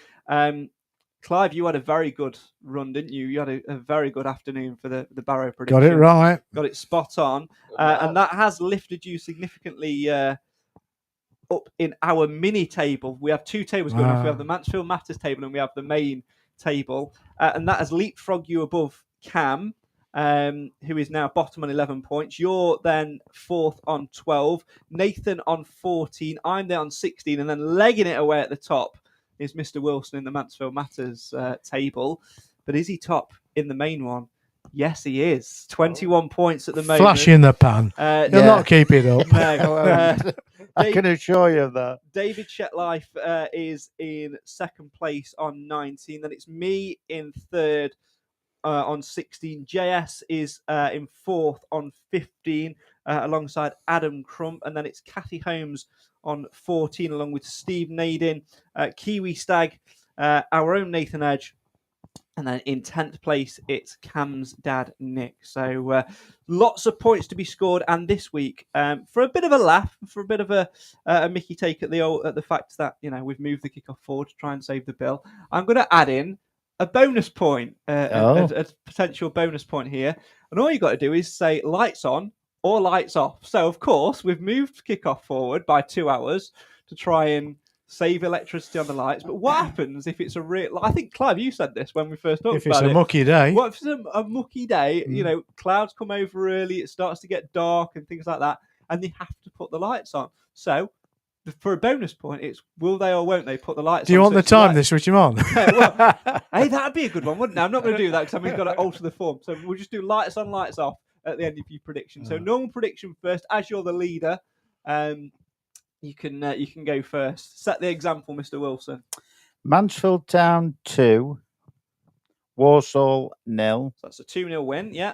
Clive, you had a very good run, didn't you? You had a very good afternoon for the Barrow prediction. Got it right. Got it spot on. And that has lifted you significantly up in our mini table. We have two tables going on. We have the Mansfield Matters table and we have the main table. And that has leapfrogged you above Cam, who is now bottom on 11 points. You're then fourth on 12. Nathan on 14. I'm there on 16. And then legging it away at the top is Mr. Wilson in the Mansfield Matters table. But is he top in the main one? Yes, he is. 21 points at the moment. Flash in the pan. He'll not keep it up. No. I can assure you of that. David Shetlife is in second place on 19. Then it's me in third on 16. JS is in fourth on 15 alongside Adam Crump. And then it's Kathy Holmes on 14 along with Steve Nadin, Kiwi Stag, our own Nathan Edge. And then in 10th place, it's Cam's dad, Nick. So lots of points to be scored. And this week, for a bit of a laugh, for a bit of a Mickey take at the fact that, we've moved the kickoff forward to try and save the bill, I'm going to add in a bonus point, a potential bonus point here. And all you got to do is say lights on or lights off. So, of course, we've moved kickoff forward by 2 hours to try and save electricity on the lights. But what happens if it's a real... I think, Clive, you said this when we first talked about it. If it's a mucky day. What if it's a mucky day? Clouds come over early, it starts to get dark and things like that, and they have to put the lights on. So, for a bonus point, it's will they or won't they put the lights on? Do you want the time they switch them on? Hey, that'd be a good one, wouldn't it? I'm not going to do that because we've got to alter the form. So we'll just do lights on, lights off at the end of your prediction. So normal prediction first. As you're the leader, you can go first. Set the example, Mr. Wilson. Mansfield Town 2, Walsall 0. So that's a 2-0 win, yeah.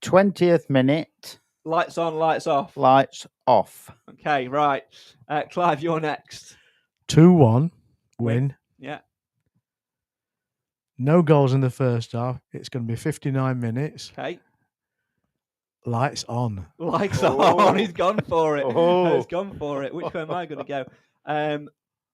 20th minute. Lights on, lights off. Lights off. Okay, right. Clive, you're next. 2-1 win. Yeah. No goals in the first half. It's going to be 59 minutes. Okay. Lights on. Lights on. He's gone for it. He's gone for it. Which way am I going to go?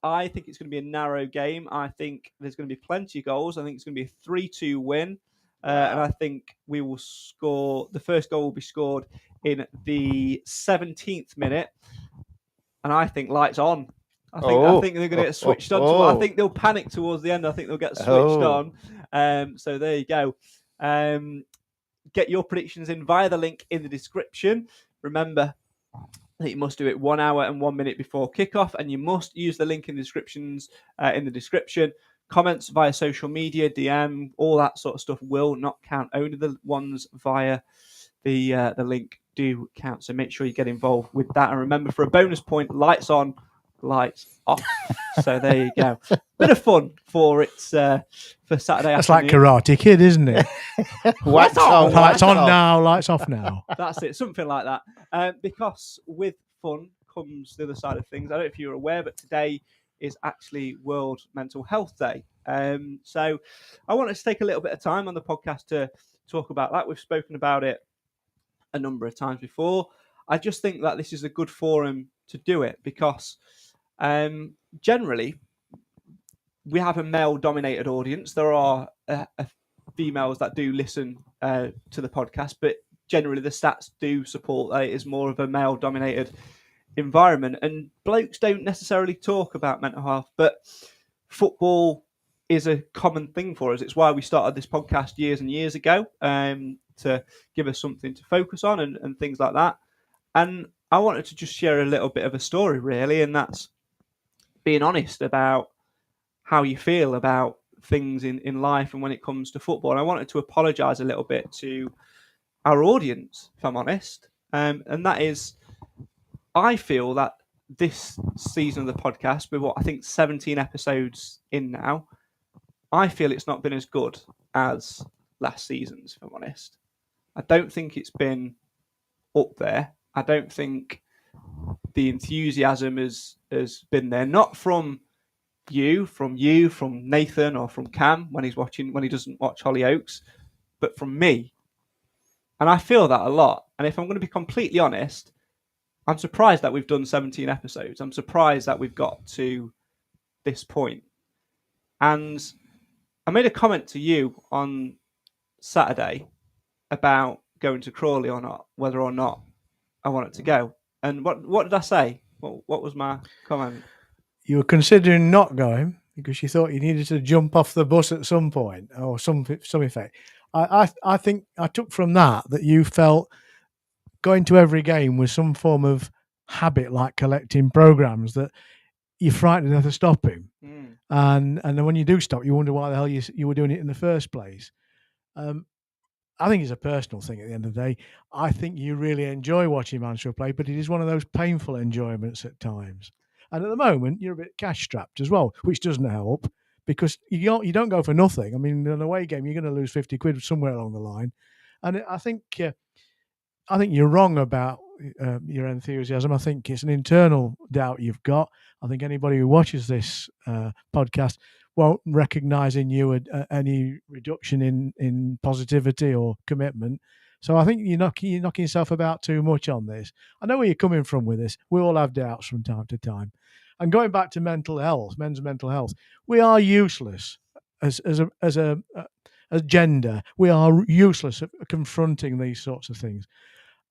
I think it's going to be a narrow game. I think there's going to be plenty of goals. I think it's going to be a 3-2 win. And I think we will score. The first goal will be scored in the 17th minute. And I think lights on. I think they're going to get switched on. I think they'll panic towards the end. I think they'll get switched on. So there you go. get your predictions in via the link in the description. Remember that you must do it 1 hour and 1 minute before kickoff, and you must use the link in the description. Comments via social media, DM, all that sort of stuff will not count. Only the ones via the link do count. So make sure you get involved with that. And remember, for a bonus point, lights on, lights off. So there you go. Bit of fun for Saturday That's afternoon. like Karate Kid, isn't it? Wax on, Lights on off. now, lights off now. That's it, something like that. Because with fun comes the other side of things. I don't know if you're aware, but today is actually World Mental Health Day. So I wanted to take a little bit of time on the podcast to talk about that. We've spoken about it a number of times before. I just think that this is a good forum to do it because generally we have a male-dominated audience. There are females that do listen to the podcast, but generally the stats do support that it is more of a male-dominated environment, and blokes don't necessarily talk about mental health, but football is a common thing for us. It's why we started this podcast years and years ago, to give us something to focus on and things like that. And I wanted to just share a little bit of a story, really, and that's being honest about how you feel about things in life and when it comes to football. And I wanted to apologise a little bit to our audience, if I'm honest, and that is, I feel that this season of the podcast, with what I think 17 episodes in now, I feel it's not been as good as last season's, if I'm honest. I don't think it's been up there. I don't think the enthusiasm has been there. Not from you, from Nathan, or from Cam when he doesn't watch Hollyoaks, but from me. And I feel that a lot. And if I'm going to be completely honest, I'm surprised that we've done 17 episodes. I'm surprised that we've got to this point. And I made a comment to you on Saturday about going to Crawley or not, whether or not I wanted to go. And what did I say? What was my comment? You were considering not going because you thought you needed to jump off the bus at some point or some effect. I think I took from that you felt going to every game was some form of habit, like collecting programs, that you're frightened enough to stop him. And then when you do stop, you wonder why the hell you were doing it in the first place. I think it's a personal thing at the end of the day. I think you really enjoy watching Mansfield play, but it is one of those painful enjoyments at times. And at the moment, you're a bit cash strapped as well, which doesn't help because you don't go for nothing. I mean, in an away game, you're going to lose 50 quid somewhere along the line. And I think you're wrong about your enthusiasm. I think it's an internal doubt you've got. I think anybody who watches this podcast won't recognise in you any reduction in positivity or commitment. So I think you're knocking yourself about too much on this. I know where you're coming from with this. We all have doubts from time to time. And going back to mental health, men's mental health, we are useless as a gender. We are useless at confronting these sorts of things.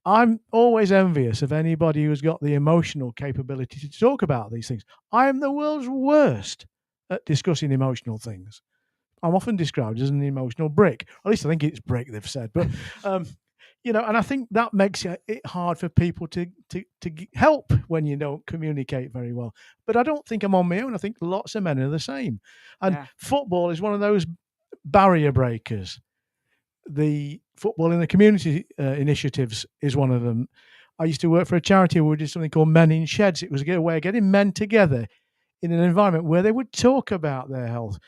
I'm always envious of anybody who's got the emotional capability to talk about these things. I am the world's worst at discussing emotional things. I'm often described as an emotional brick. At least I think it's brick, they've said. But, and I think that makes it hard for people to help when you don't communicate very well. But I don't think I'm on my own. I think lots of men are the same. And football is one of those barrier breakers. The football in the community initiatives is one of them. I used to work for a charity where we did something called Men in Sheds. It was a way of getting men together in an environment where they would talk about their health.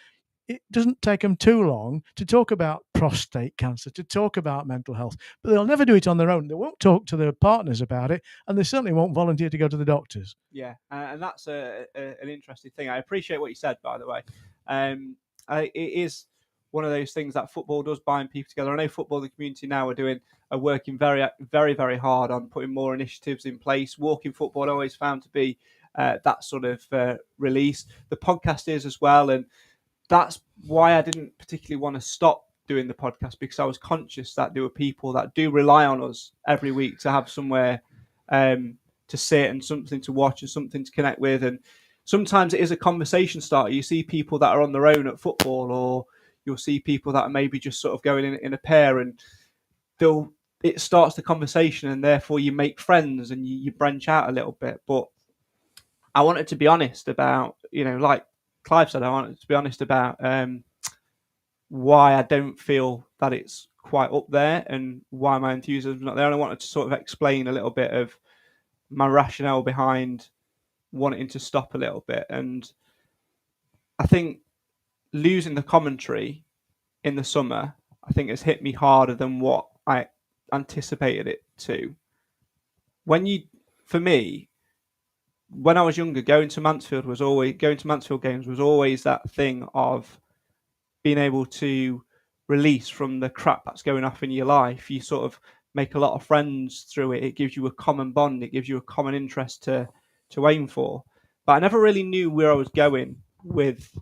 It doesn't take them too long to talk about prostate cancer, to talk about mental health, but they'll never do it on their own. They won't talk to their partners about it, and they certainly won't volunteer to go to the doctors. Yeah, and that's an interesting thing. I appreciate what you said, by the way. It is one of those things that football does bind people together. I know football, the community now are working very, very, very hard on putting more initiatives in place. Walking football I always found to be that sort of release. The podcast is as well, and that's why I didn't particularly want to stop doing the podcast, because I was conscious that there were people that do rely on us every week to have somewhere to sit and something to watch and something to connect with. And sometimes it is a conversation starter. You see people that are on their own at football, or you'll see people that are maybe just sort of going in a pair, and it starts the conversation, and therefore you make friends and you branch out a little bit. But I wanted to be honest about, like Clive said, I wanted to be honest about why I don't feel that it's quite up there and why my enthusiasm's not there. And I wanted to sort of explain a little bit of my rationale behind wanting to stop a little bit. And I think losing the commentary in the summer, I think has hit me harder than what I anticipated it to. For me, when I was younger, going to Mansfield games was always that thing of being able to release from the crap that's going off in your life. You sort of make a lot of friends through it. It gives you a common bond. It gives you a common interest to aim for. But I never really knew where I was going with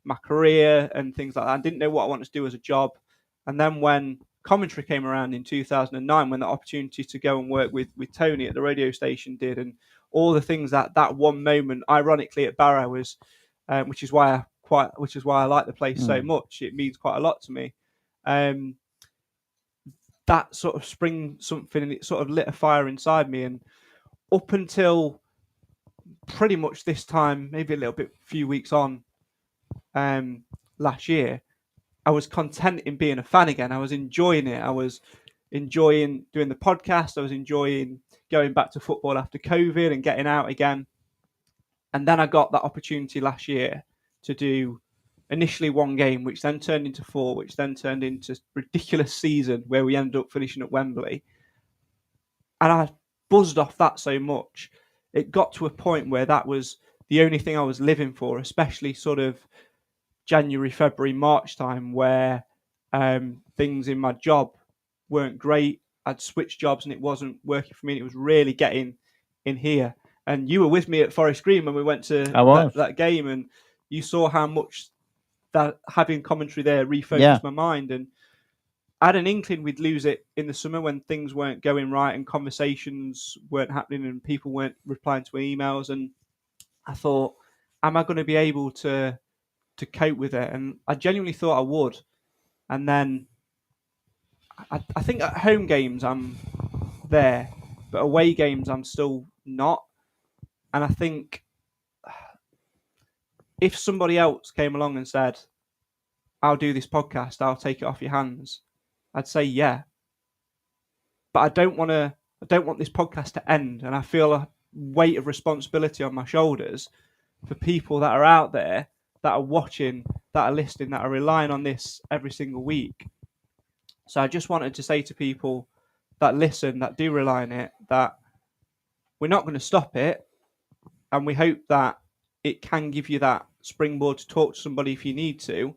my career and things like that. I didn't know what I wanted to do as a job. And then when commentary came around in 2009, when the opportunity to go and work with Tony at the radio station did, and all the things that one moment, ironically at Barrow, was, which is why I like the place so much. It means quite a lot to me. That sort of spring something, and it sort of lit a fire inside me. And up until pretty much this time, maybe a few weeks on, last year, I was content in being a fan again. I was enjoying it. I was enjoying doing the podcast. I was enjoying going back to football after COVID and getting out again. And then I got that opportunity last year to do initially one game, which then turned into 4, which then turned into a ridiculous season where we ended up finishing at Wembley. And I buzzed off that so much. It got to a point where that was the only thing I was living for, especially sort of January, February, March time, where things in my job weren't great. I'd switched jobs and it wasn't working for me. And it was really getting in here. And you were with me at Forest Green when we went to that game, and you saw how much that having commentary there refocused my mind. And I had an inkling we'd lose it in the summer when things weren't going right and conversations weren't happening and people weren't replying to emails. And I thought, am I going to be able to cope with it? And I genuinely thought I would. And then I think at home games I'm there, but away games I'm still not. And I think if somebody else came along and said, I'll do this podcast, I'll take it off your hands, I'd say yeah. But I don't want this podcast to end, and I feel a weight of responsibility on my shoulders for people that are out there, that are watching, that are listening, that are relying on this every single week. So I just wanted to say to people that listen, that do rely on it, that we're not going to stop it, and we hope that it can give you that springboard to talk to somebody if you need to.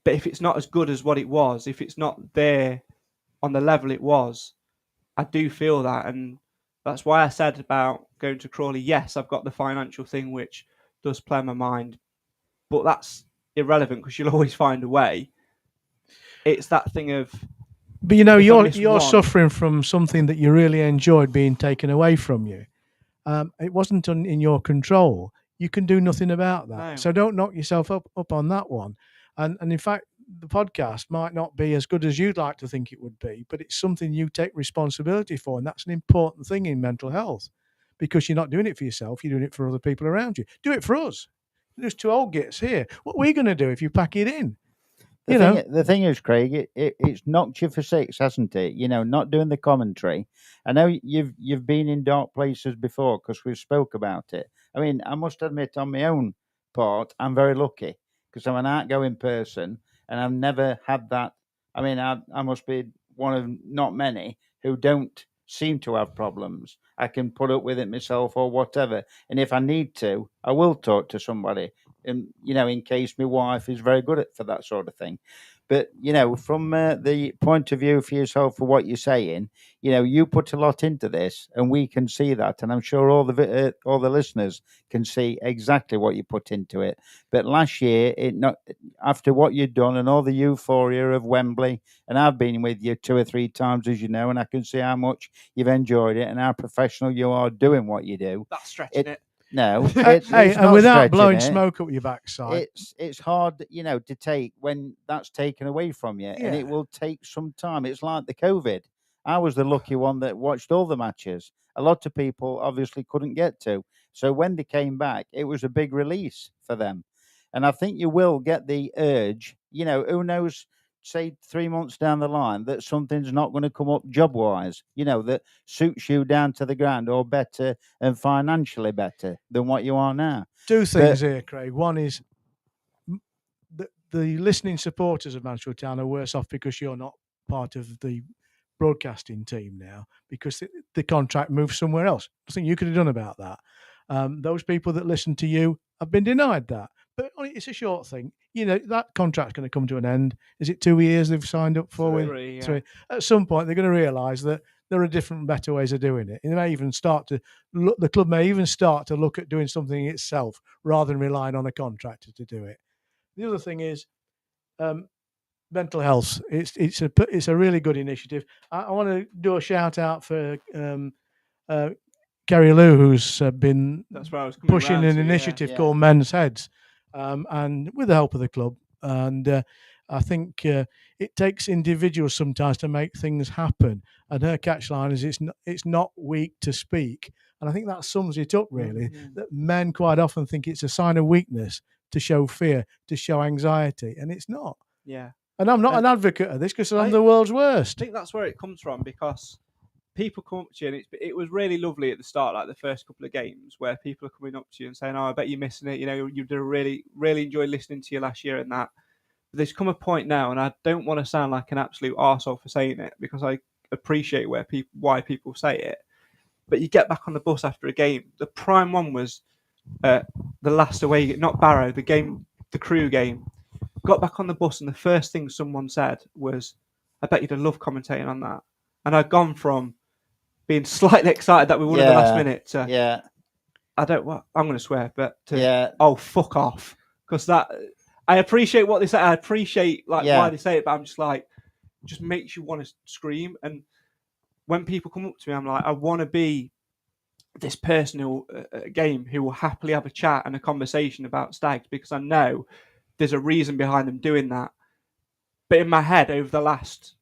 But if it's not as good as what it was, if it's not there on the level it was, I do feel that. And that's why I said about going to Crawley, yes, I've got the financial thing, which does play on my mind. But that's irrelevant because you'll always find a way. It's that thing of... But you're suffering from something that you really enjoyed being taken away from you. It wasn't in your control. You can do nothing about that. No. So don't knock yourself up on that one. And in fact, the podcast might not be as good as you'd like to think it would be, but it's something you take responsibility for. And that's an important thing in mental health, because you're not doing it for yourself. You're doing it for other people around you. Do it for us. There's 2 old gits here. What are we going to do if you pack it in? The thing is, Craig, it's knocked you for 6, hasn't it? Not doing the commentary. I know you've been in dark places before because we've spoke about it. I mean, I must admit, on my own part, I'm very lucky because I'm an outgoing person and I've never had that. I mean, I must be one of not many who don't seem to have problems. I can put up with it myself or whatever. And if I need to, I will talk to somebody. And, in case my wife is very good for that sort of thing. But, from the point of view for yourself, for what you're saying, you put a lot into this and we can see that. And I'm sure all the listeners can see exactly what you put into it. But last year, after what you'd done and all the euphoria of Wembley, and I've been with you 2 or 3 times, as you know, and I can see how much you've enjoyed it and how professional you are doing what you do. That's stretching it. No, Hey, it's and not without stretching blowing it. smoke up your backside, It's hard, to take when that's taken away from you, and Yeah. it will take some time. It's like the COVID. I was the lucky one that watched all the matches. A lot of people obviously couldn't get to. So when they came back, it was a big release for them. And I think you will get the urge, who knows, say 3 months down the line, that something's not going to come up job wise, that suits you down to the ground or better and financially better than what you are now. two things here, Craig. One is the listening supporters of Mansfield Town are worse off because you're not part of the broadcasting team now, because the contract moves somewhere else. Nothing you could have done about that. Those people that listen to you have been denied that. But it's a short thing. That contract's going to come to an end. Is it 2 years they've signed up for? Three. At some point, they're going to realise that there are different, better ways of doing it. They may even start to look. The club may even start to look at doing something itself rather than relying on a contractor to do it. The other thing is mental health. It's a really good initiative. I want to do a shout out for Kerry Lou, who's been pushing an initiative called Men's Heads, and with the help of the club. And I think it takes individuals sometimes to make things happen. And her catchline is it's not weak to speak. And I think that sums it up really. Mm-hmm. That men quite often think it's a sign of weakness to show fear, to show anxiety, and it's not. Yeah. And I'm not an advocate of this because I'm the world's worst. I think that's where it comes from, because people come up to you, and it was really lovely at the start, like the first couple of games, where people are coming up to you and saying, "Oh, I bet you're missing it. You did really, really enjoyed listening to you last year and that." But there's come a point now, and I don't want to sound like an absolute arsehole for saying it, because I appreciate why people say it. But you get back on the bus after a game. The prime one was the last away, not Barrow, the Crew game. Got back on the bus, and the first thing someone said was, "I bet you'd have loved commentating on that." And I'd gone from being slightly excited that we won in the last minute to, I'm going to swear, but oh, fuck off. Because I appreciate what they say. I appreciate why they say it, but I'm just like, it just makes you want to scream. And when people come up to me, I'm like, I want to be this person who will happily have a chat and a conversation about Stags, because I know there's a reason behind them doing that. But in my head, over the last,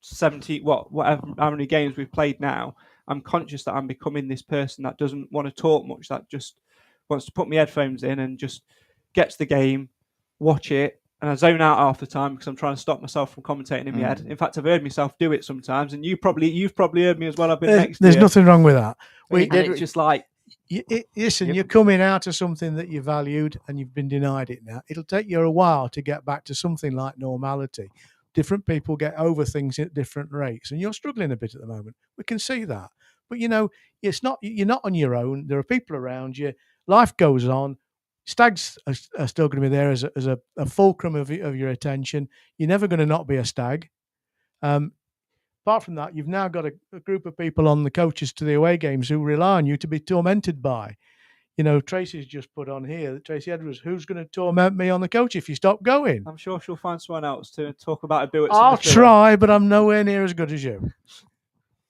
70, how many games we've played now, I'm conscious that I'm becoming this person that doesn't want to talk much, that just wants to put my headphones in and just get to the game, watch it, and I zone out half the time because I'm trying to stop myself from commentating in my head. In fact, I've heard myself do it sometimes, and you've probably heard me as well. I've been next to you. There's nothing wrong with that. It's just like, listen, you're coming out of something that you valued and you've been denied it now. It'll take you a while to get back to something like normality. Different people get over things at different rates, and you're struggling a bit at the moment. We can see that. But, you're not on your own. There are people around you. Life goes on. Stags are still going to be there as a fulcrum of your attention. You're never going to not be a stag. Apart from that, you've now got a group of people on the coaches to the away games who rely on you to be tormented by. Tracy's just put on here, Tracy Edwards, who's going to torment me on the coach if you stop going? I'm sure she'll find someone else to talk about a bill. I'll try, but I'm nowhere near as good as you.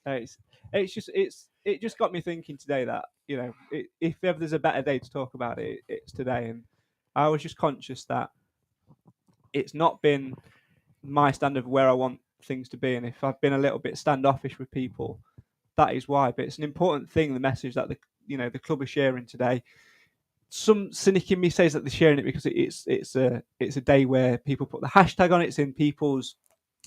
It just got me thinking today that, if ever there's a better day to talk about it, it's today. And I was just conscious that it's not been my standard of where I want things to be. And if I've been a little bit standoffish with people, that is why. But it's an important thing, the message that the club is sharing today. Some cynic in me says that they're sharing it because it's a day where people put the hashtag on it. It's in people's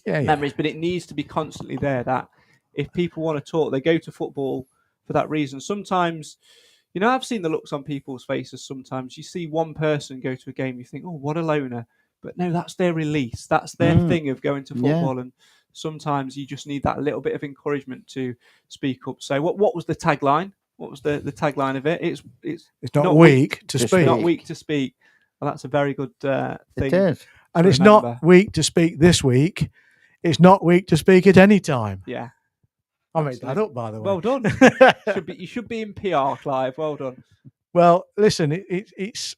memories, but it needs to be constantly there. That if people want to talk, they go to football for that reason. Sometimes, I've seen the looks on people's faces. Sometimes you see one person go to a game, you think, oh, what a loner. But no, that's their release. That's their thing of going to football. Yeah. And sometimes you just need that little bit of encouragement to speak up. So what was the tagline? What was the tagline of it? It's not weak to speak. Not weak to speak. Well, that's a very good thing. It is. And it's not weak to speak this week. It's not weak to speak at any time. Yeah. I made that up, by the way. Well done. You should be in PR, Clive. Well done. Well, listen, it's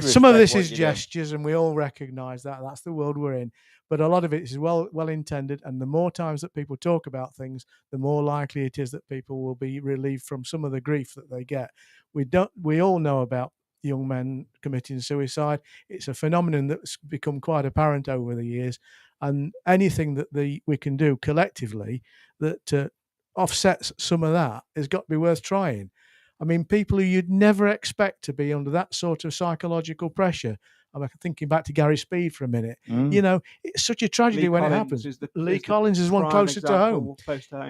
some of this is gestures, and we all recognise that. That's the world we're in. But a lot of it is well intended, and the more times that people talk about things, the more likely it is that people will be relieved from some of the grief that they get. We all know about young men committing suicide. It's a phenomenon that's become quite apparent over the years, and anything that we can do collectively that offsets some of that has got to be worth trying. I mean, people who you'd never expect to be under that sort of psychological pressure. I'm thinking back to Gary Speed for a minute. You know, it's such a tragedy when it happens. Lee Collins is one closer to home.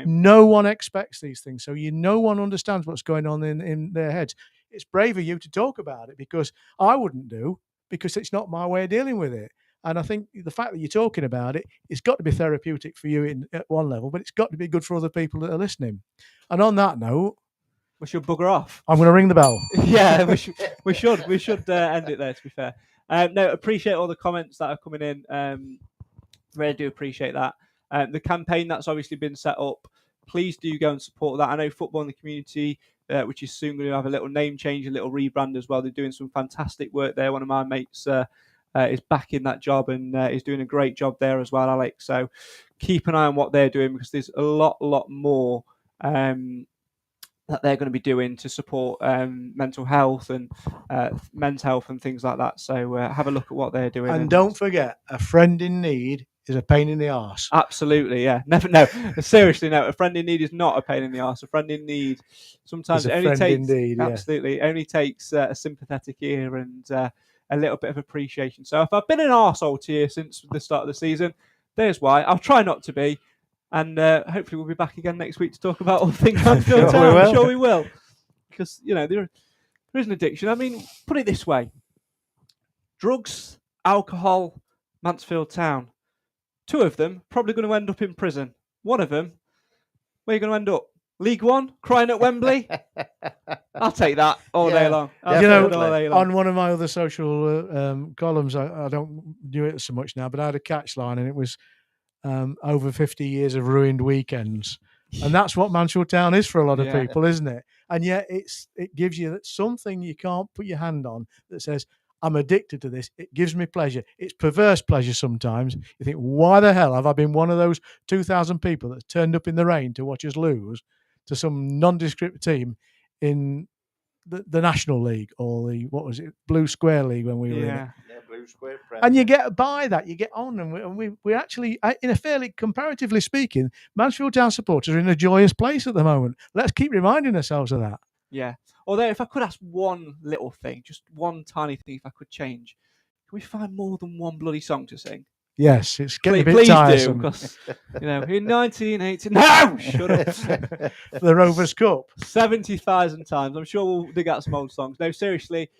No one expects these things, so no one understands what's going on in their heads. It's brave of you to talk about it, because I wouldn't do, because it's not my way of dealing with it. And I think the fact that you're talking about it, it's got to be therapeutic for you at one level, but it's got to be good for other people that are listening. And on that note, we should bugger off. I'm going to ring the bell. Yeah, we should end it there, to be fair. No, appreciate all the comments that are coming in. Really do appreciate that. The campaign that's obviously been set up, please do go and support that. I know Football in the Community, which is soon going to have a little name change, a little rebrand as well. They're doing some fantastic work there. One of my mates is back in that job and is doing a great job there as well, Alex. So keep an eye on what they're doing, because there's a lot more that they're going to be doing to support mental health and men's health and things like that. So have a look at what they're doing. And don't forget, a friend in need is a pain in the arse. Absolutely, yeah. Never, no, seriously, no. A friend in need is not a pain in the arse. A friend in need sometimes it only takes absolutely only takes a sympathetic ear and a little bit of appreciation. So if I've been an arsehole to you since the start of the season, there's why. I'll try not to be. And hopefully we'll be back again next week to talk about all things Mansfield Town. I'm sure we will. Because, there is an addiction. I mean, put it this way. Drugs, alcohol, Mansfield Town. 2 of them probably going to end up in prison. 1 of them, where are you going to end up? League One, crying at Wembley? I'll take that all day long. On one of my other social columns, I don't do it so much now, but I had a catch line, and it was over 50 years of ruined weekends. And that's what Mansfield Town is for a lot of people, isn't it? And yet it gives you that something you can't put your hand on that says, I'm addicted to this. It gives me pleasure. It's perverse pleasure sometimes. You think, why the hell have I been one of those 2,000 people that turned up in the rain to watch us lose to some nondescript team in the National League, or the Blue Square League when we were in it. Blue Square. And you get by that, you get on, and we actually, in a fairly, comparatively speaking, Mansfield Town supporters are in a joyous place at the moment. Let's keep reminding ourselves of that. Yeah. Although, if I could ask one little thing, just one tiny thing, if I could change, can we find more than one bloody song to sing? Yes, it's getting a bit tiresome. Do, because, in 1980... No! Shut up. The Rovers Cup. 70,000 times. I'm sure we'll dig out some old songs. No, seriously,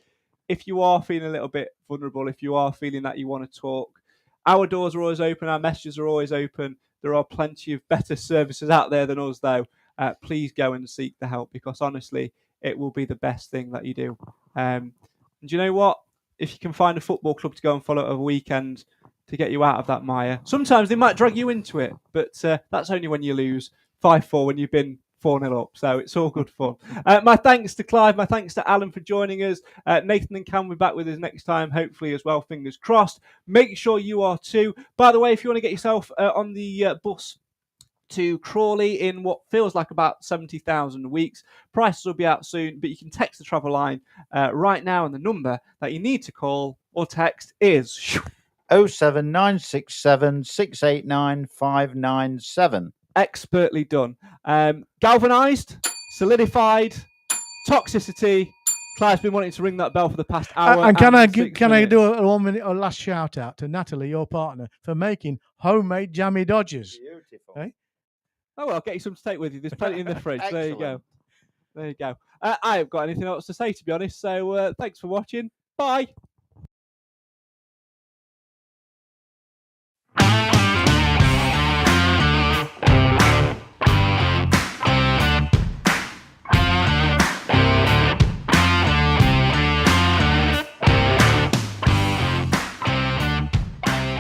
if you are feeling a little bit vulnerable, if you are feeling that you want to talk, our doors are always open, our messages are always open. There are plenty of better services out there than us, though. Please go and seek the help, because honestly, it will be the best thing that you do. And you know what? If you can find a football club to go and follow over a weekend to get you out of that mire, sometimes they might drag you into it, but that's only when you lose 5-4 when you've been 4-0 up. So it's all good fun. My thanks to Clive, my thanks to Alan for joining us. Nathan and Cam will be back with us next time, hopefully as well, fingers crossed. Make sure you are too. By the way, if you want to get yourself on the bus to Crawley in what feels like about 70,000 weeks, prices will be out soon, but you can text the travel line right now, and the number that you need to call or text is 07967 689 597. Expertly done. Galvanised, solidified, toxicity. Clive's been wanting to ring that bell for the past hour. And can I do a 1 minute or last shout out to Natalie, your partner, for making homemade jammy dodgers? Beautiful. Okay? Oh, well, I'll get you some to take with you. There's plenty in the fridge. There you go. There you go. I haven't got anything else to say, to be honest. So thanks for watching. Bye.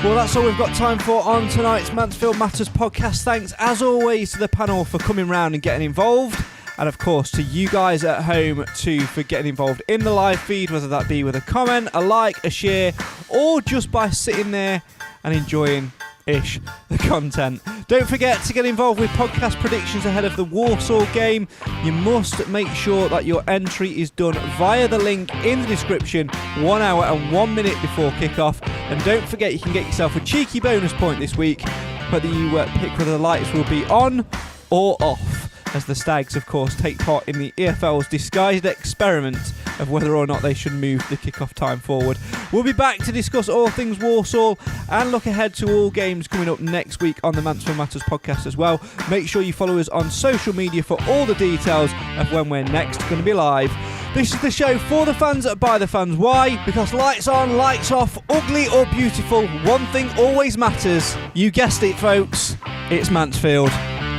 Well, that's all we've got time for on tonight's Mansfield Matters podcast. Thanks, as always, to the panel for coming round and getting involved. And, of course, to you guys at home, too, for getting involved in the live feed, whether that be with a comment, a like, a share, or just by sitting there and enjoying ish the content. Don't forget to get involved with podcast predictions ahead of the Walsall game. You must make sure that your entry is done via the link in the description 1 hour and 1 minute before kickoff. And don't forget you can get yourself a cheeky bonus point this week, whether you pick whether the lights will be on or off, as the Stags of course take part in the EFL's disguised experiment of whether or not they should move the kickoff time forward. We'll be back to discuss all things Walsall and look ahead to all games coming up next week on the Mansfield Matters podcast as well. Make sure you follow us on social media for all the details of when we're next going to be live. This is the show for the fans, by the fans. Why? Because lights on, lights off, ugly or beautiful, one thing always matters. You guessed it, folks. It's Mansfield.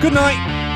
Good night.